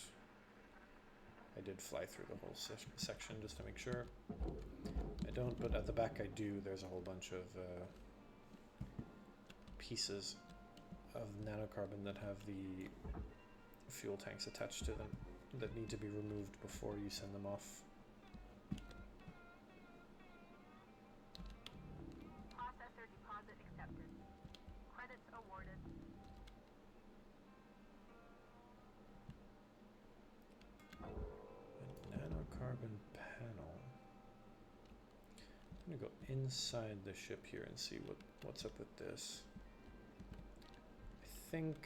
I did fly through the whole section just to make sure. I don't, but at the back I do. There's a whole bunch of pieces of nanocarbon that have the fuel tanks attached to them that need to be removed before you send them off. Processor deposit accepted. Credits awarded. A nanocarbon panel. I'm gonna go inside the ship here and see what's up with this. I think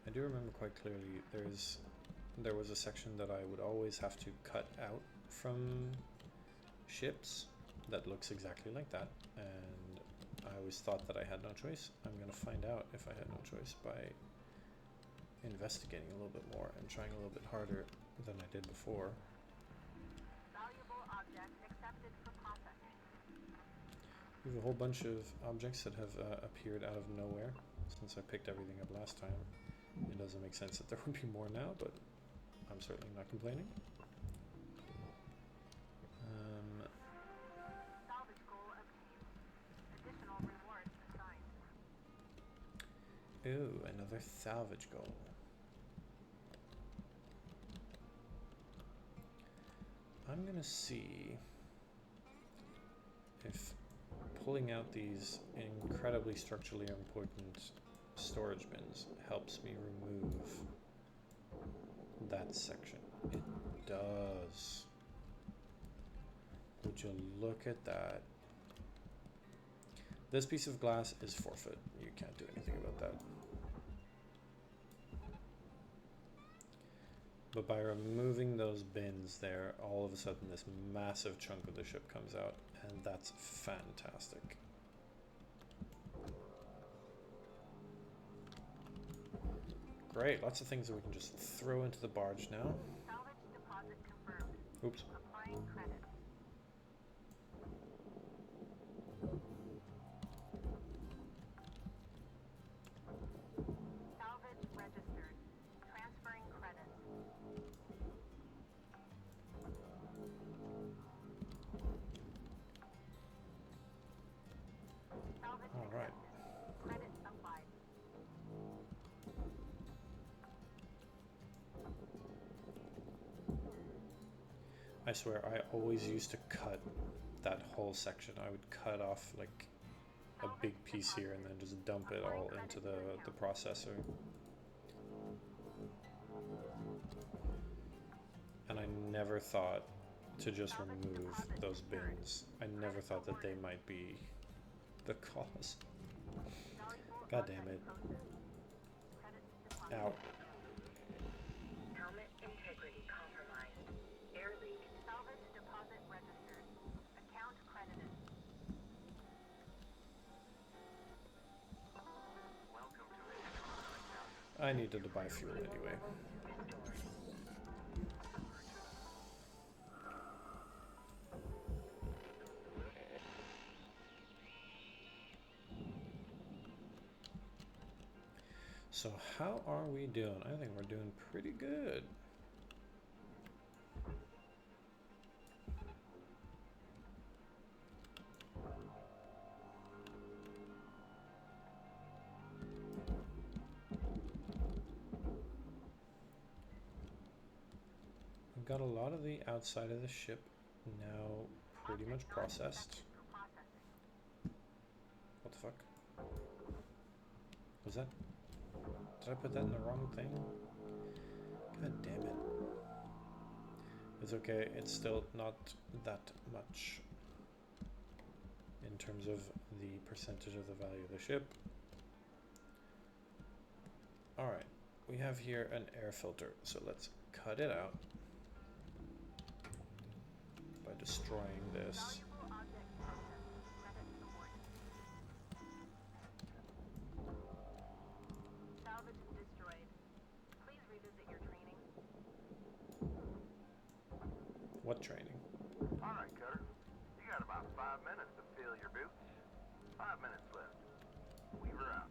I do remember quite clearly there was a section that I would always have to cut out from ships that looks exactly like that, and I always thought that I had no choice. I'm going to find out if I had no choice by investigating a little bit more and trying a little bit harder than I did before. Valuable object accepted for processing. We have a whole bunch of objects that have appeared out of nowhere since I picked everything up last time. It doesn't make sense that there would be more now, but I'm certainly not complaining. Salvage goal obtained. Additional rewards assigned. Ooh, another salvage goal. I I'm gonna see if pulling out these incredibly structurally important storage bins helps me remove that section. It does. Would you look at that? This piece of glass is forfeit. You can't do anything about that. But by removing those bins there, all of a sudden this massive chunk of the ship comes out, and that's fantastic. Great, lots of things that we can just throw into the barge now. Salvage deposit confirmed. Oops. Applying credit. Salvage registered. Transferring credits. Salvage All right. accepted. Credit applied. I swear, I always used to cut that whole section. I would cut off like a big piece here and then just dump it all into the processor. And I never thought to just remove those bins. I never thought that they might be the cause. God damn it. Ow. Helmet integrity compromised. Air leak. Salvage deposit registered. Account credited. Welcome to Vintage. I needed to buy fuel anyway. So how are we doing? I think we're doing pretty good. We've got a lot of the outside of the ship now pretty much processed. What the fuck? Was that? Did I put that in the wrong thing? God damn it. It's okay, it's still not that much in terms of the percentage of the value of the ship. Alright, we have here an air filter, so let's cut it out by destroying this. What training? All right, Cutter. You got about 5 minutes to fill your boots. 5 minutes left. Weaver out.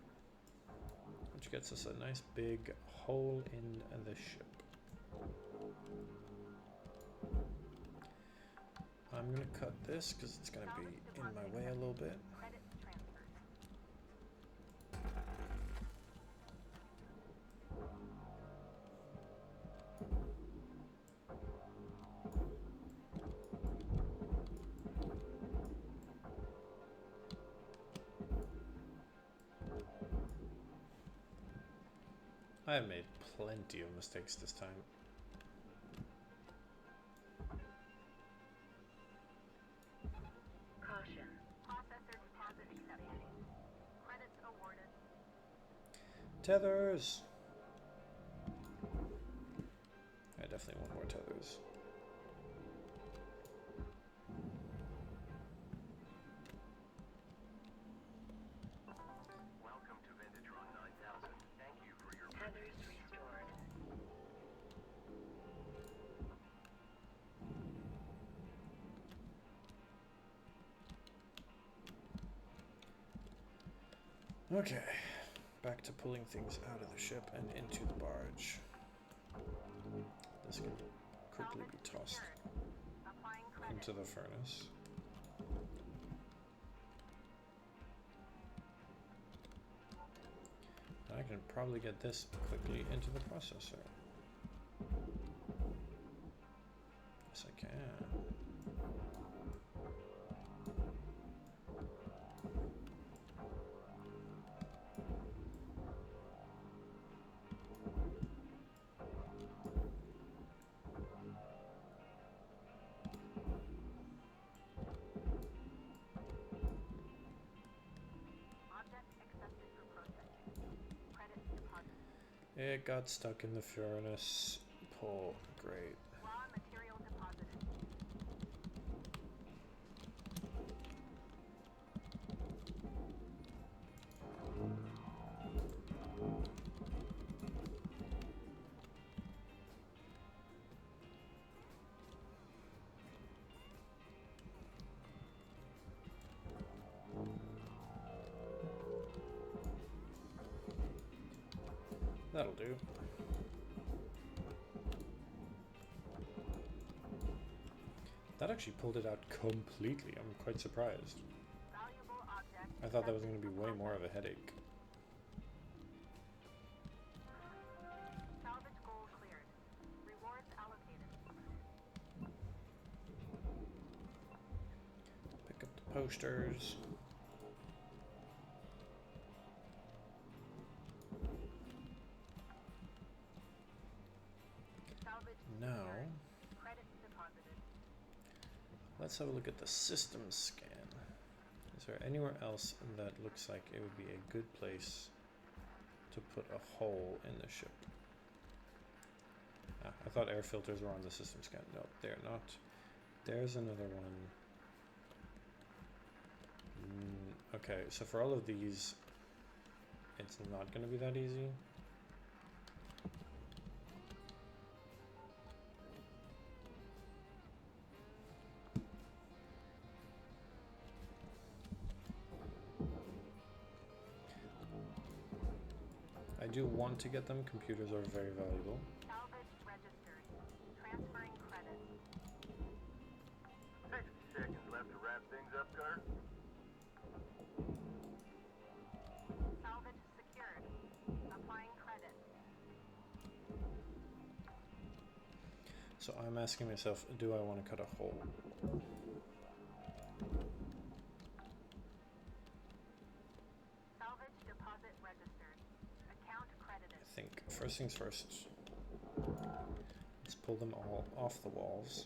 Which gets us a nice big hole in the ship. I'm gonna cut this because it's gonna be in my way a little bit. I have made plenty of mistakes this time. Caution. Processor deposit accepted. Credits awarded. Tethers! I definitely want more tethers. Welcome to Vintage Run 9000. Thank you for your tethers restored. Okay, back to pulling things out of the ship and into the barge. This can quickly be tossed into the furnace. I can probably get this quickly into the processor. Yes, I can. It got stuck in the furnace. Pull. Great. Raw material deposited. That'll do. That actually pulled it out completely. I'm quite surprised. Valuable object. I thought that was going to be way more of a headache. Salvage goal cleared. Rewards allocated. Pick up the posters. Salvage Now, secured. Credits deposited. let's have a look at the system scan. Is there anywhere else that looks like it would be a good place to put a hole in the ship? Ah, I thought air filters were on the system scan. No, they're not. There's another one. Okay, so for all of these, it's not going to be that easy. I do want to get them. Computers are very valuable. Salvage registered. Transferring credits. 60 seconds left to wrap things up, Cutter. Salvage secured. Applying credits. So I'm asking myself, do I want to cut a hole? Salvage deposit registered. Account credited. I think first things first. Let's pull them all off the walls.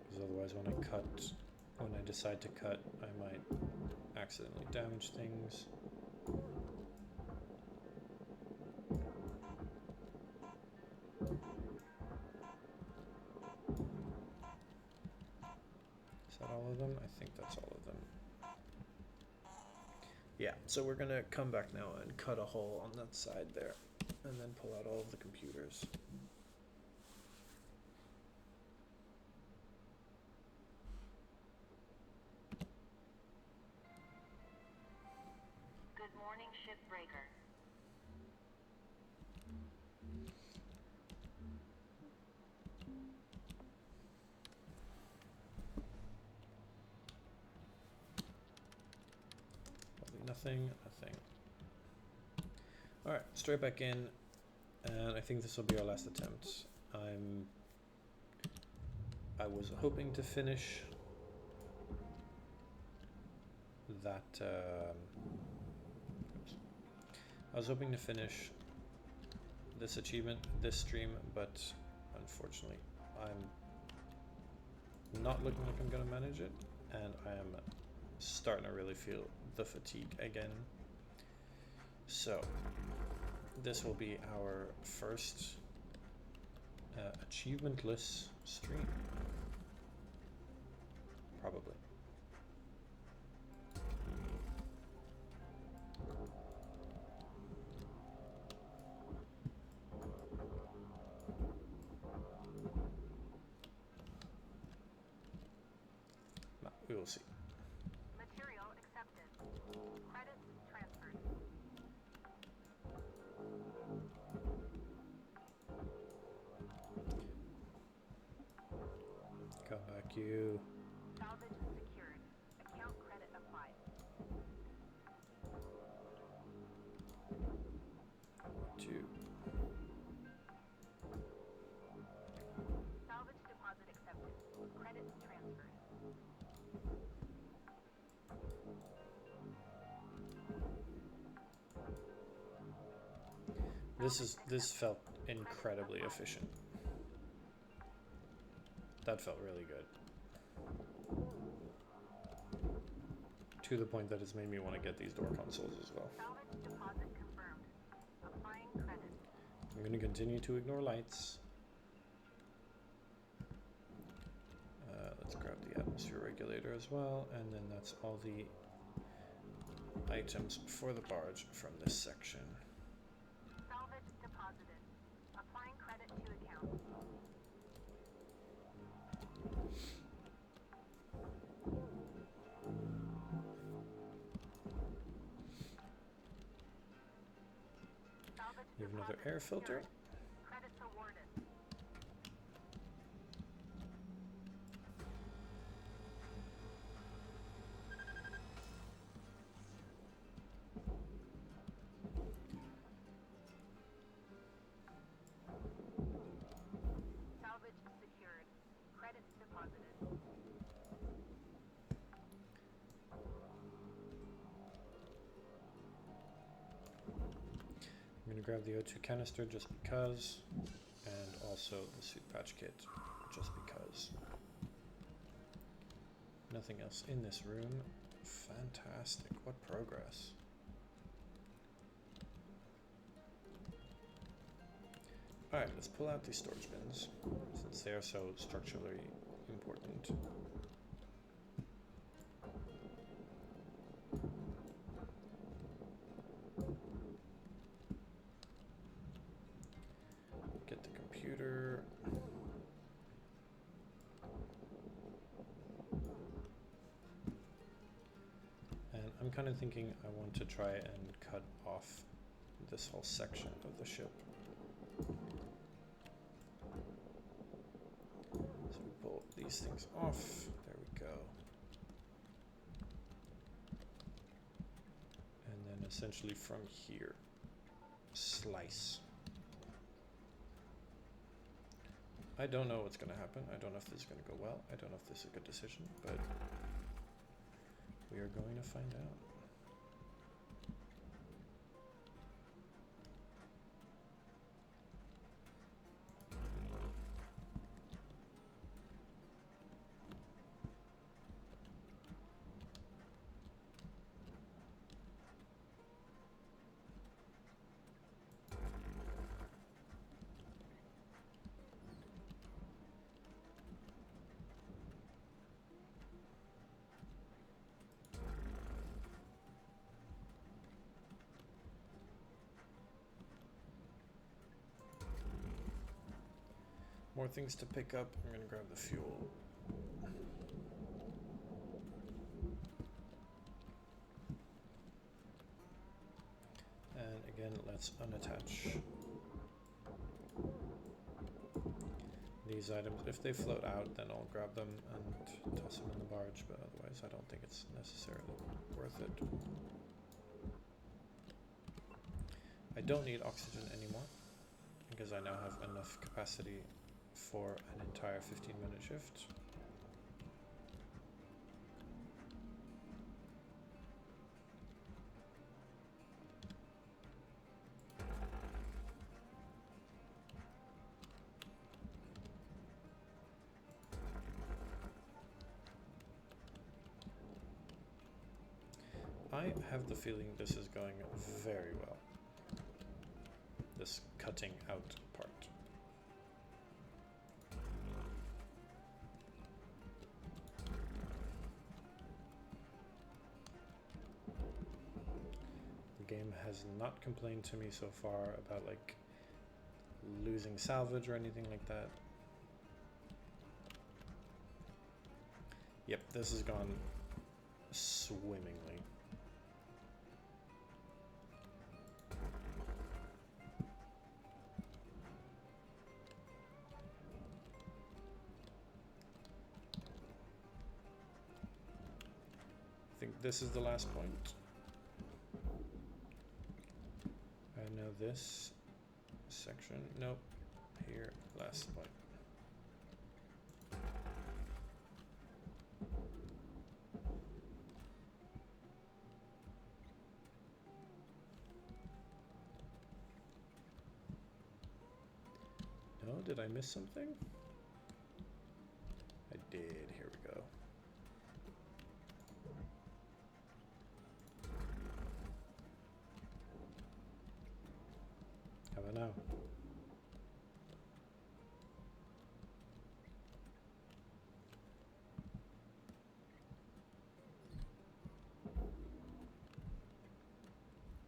Because otherwise when I decide to cut, I might accidentally damage things. Is that all of them? I think that's all of them. Yeah, so we're gonna come back now and cut a hole on that side there, and then pull out all of the computers. Good morning, shipbreaker. Probably nothing. Alright, straight back in, and I think this will be our last attempt. I was hoping to finish that, oops. I was hoping to finish this achievement, this stream, but unfortunately I'm not looking like I'm gonna manage it, and I am starting to really feel the fatigue again. So this will be our first achievementless stream, probably. No, we will see. Material accepted. Credits transferred. Come back, you. Salvage secured. Account credit applied. Two. Salvage deposit accepted. Credits transferred. This felt incredibly efficient. That felt really good. To the point that it's made me want to get these door consoles as well. Salvage deposit confirmed. Applying credit. I'm going to continue to ignore lights. Let's grab the atmosphere regulator as well, and then that's all the items for the barge from this section. Salvage deposited. Applying credit to account. Salvage We have another deposit air filter. secured. Credits awarded. Salvage secured. Credits deposited. I'm going to grab the O2 canister just because, and also the suit patch kit just because. Nothing else in this room. Fantastic. What progress. Alright, let's pull out these storage bins since they are so structurally important. Get the computer. And I'm kind of thinking I want to try and cut off this whole section of the ship. So we pull these things off. There we go. And then essentially from here, slice. I don't know what's going to happen. I don't know if this is going to go well. I don't know if this is a good decision, but we are going to find out. More things to pick up. I'm going to grab the fuel. And again, let's unattach these items. If they float out, then I'll grab them and toss them in the barge, but otherwise I don't think it's necessarily worth it. I don't need oxygen anymore because I now have enough capacity for an entire 15-minute shift. I have the feeling this is going very well. This cutting out part. The game has not complained to me so far about like losing salvage or anything like that. Yep, this has gone swimmingly. I think this is the last point. And now this section, nope, here, last point. No, did I miss something? How about now?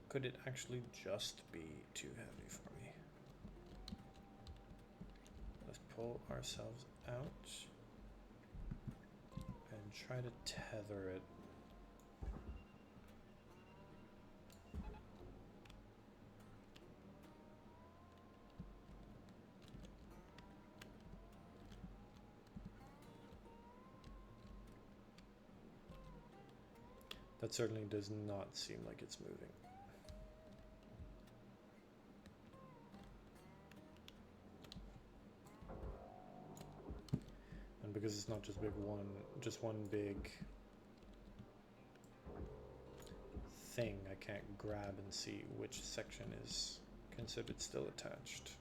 Could it actually just be too heavy for me? Let's pull ourselves out and try to tether it. That certainly does not seem like it's moving. And because it's not just one big thing, I can't grab and see which section is considered still attached.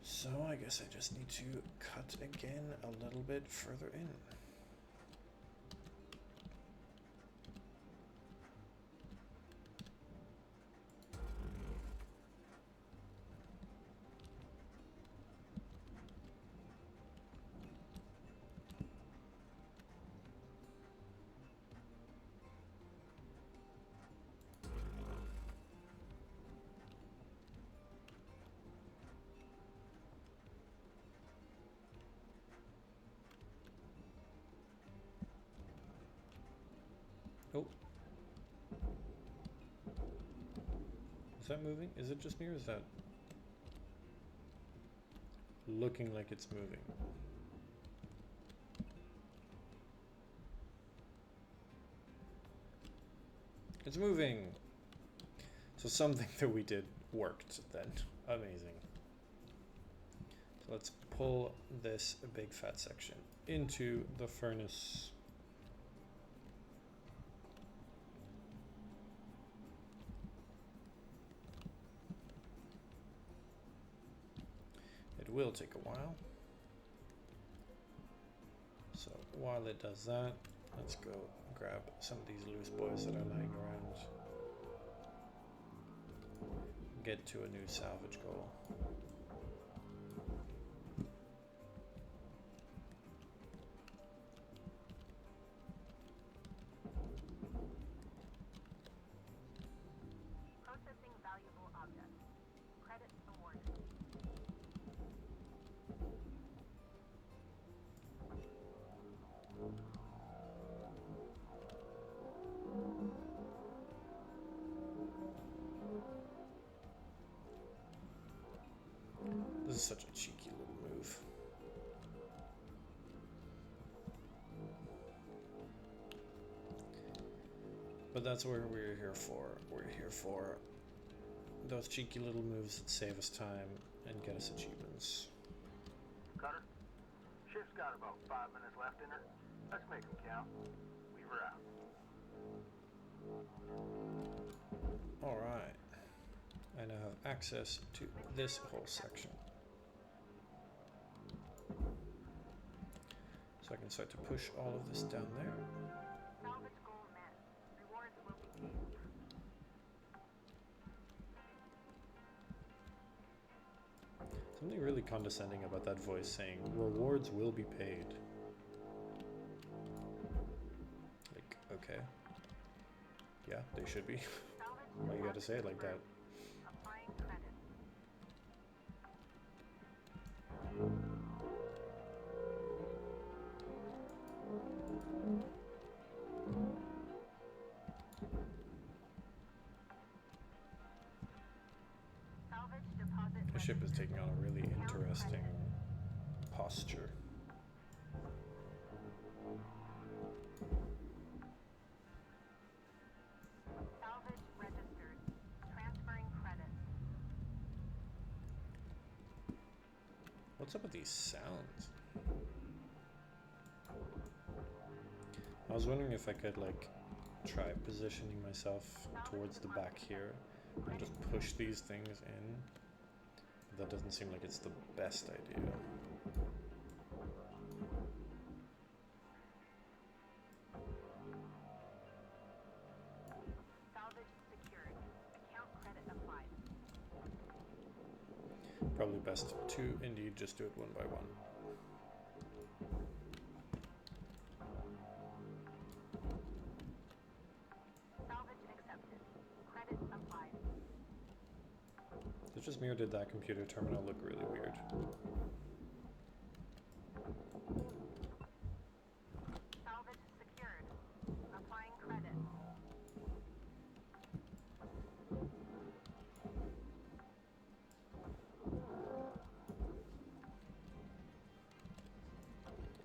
So I guess I just need to cut again a little bit further in. Oh. Is that moving? Is it just me or is that looking like it's moving? It's moving! So something that we did worked then. Amazing. So let's pull this big fat section into the furnace. It will take a while. So while it does that, let's go grab some of these loose boys that are lying around. Get to a new salvage goal. Processing valuable objects. Credit awarded. This is such a cheeky little move. But that's what we're here for. We're here for those cheeky little moves that save us time and get us achievements. Cutter, shift's got about 5 minutes left in her. Let's make them count. Leave her out. Alright. I now have access to this whole section. So I can start to push all of this down there. Salvage goal met. Rewards will be paid. Something really condescending about that voice saying, rewards will be paid. Like, okay. Yeah, they should be. Why you gotta say it like that? Applying credit. Salvage deposit. The ship is taking on a really interesting posture. Salvage registered. Transferring credit. What's up with these sounds? I was wondering if I could like try positioning myself towards the back here and just push these things in. But that doesn't seem like it's the best idea. Salvage secured. Account credit Probably best to indeed just do it one by one. Salvage accepted. Credit applied. Is it just me or did that computer terminal look really weird? Salvage secured. Applying credit.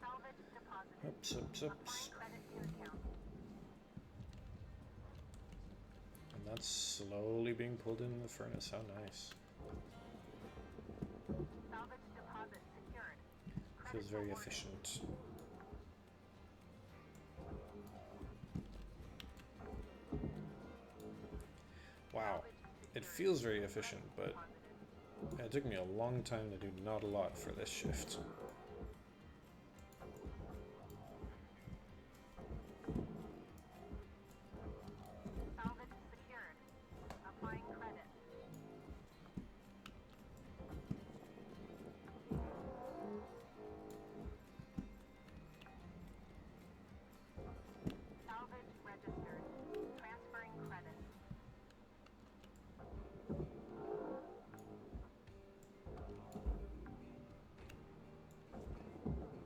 Salvage deposited. Oops, oops, oops. Applying credit to account. And that's slowly being pulled in the furnace. How nice. Salvage deposit secured. Feels very efficient. Wow. It feels very efficient, but it took me a long time to do not a lot for this shift. Salvage secured. Applying credit. Salvage registered. Transferring credit.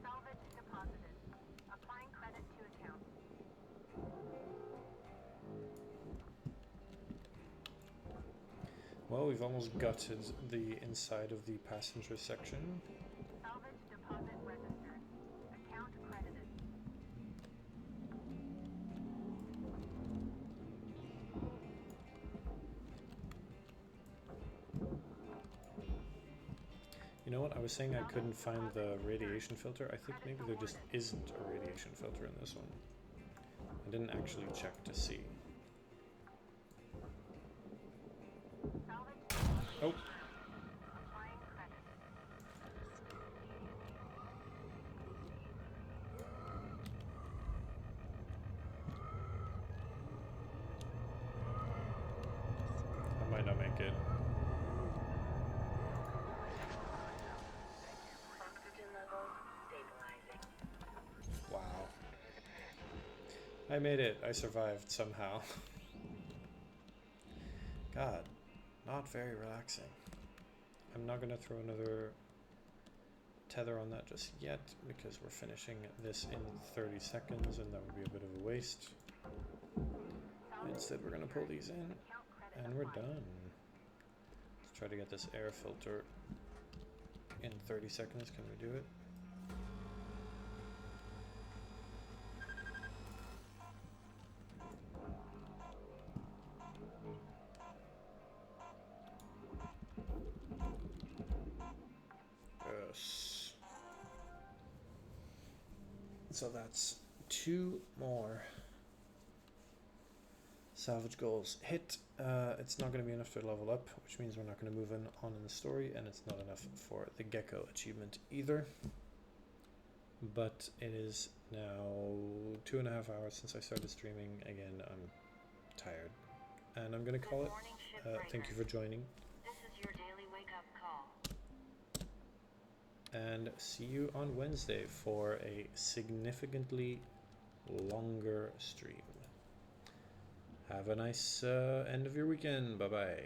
Salvage deposited. Applying credit to account. Well, we've almost gutted the inside of the passenger section. Salvage deposit registered. Account credited. You know what? I was saying I couldn't find the radiation filter. I think maybe there just isn't a radiation filter in this one. I didn't actually check to see. Salvage Oh, applying credit. I might not make it. Oxygen levels stabilizing. Wow. I made it. I survived somehow. God, not very relaxing. I'm not going to throw another tether on that just yet because we're finishing this in 30 seconds and that would be a bit of a waste. Instead, we're going to pull these in Account credit and we're applied. done. Let's try to get this air filter in 30 seconds. Can we do it? Yes. So that's 2 more salvage goals hit. It's not going to be enough to level up, which means we're not going to move on in the story, and it's not enough for the gecko achievement either. But it is now 2.5 hours since I started streaming. Again, I'm tired, and I'm going to call it. Morning ship Thank you breaker. for joining, This is your daily wake-up call. and see you on Wednesday for a significantly longer stream. Have a nice end of your weekend. Bye bye.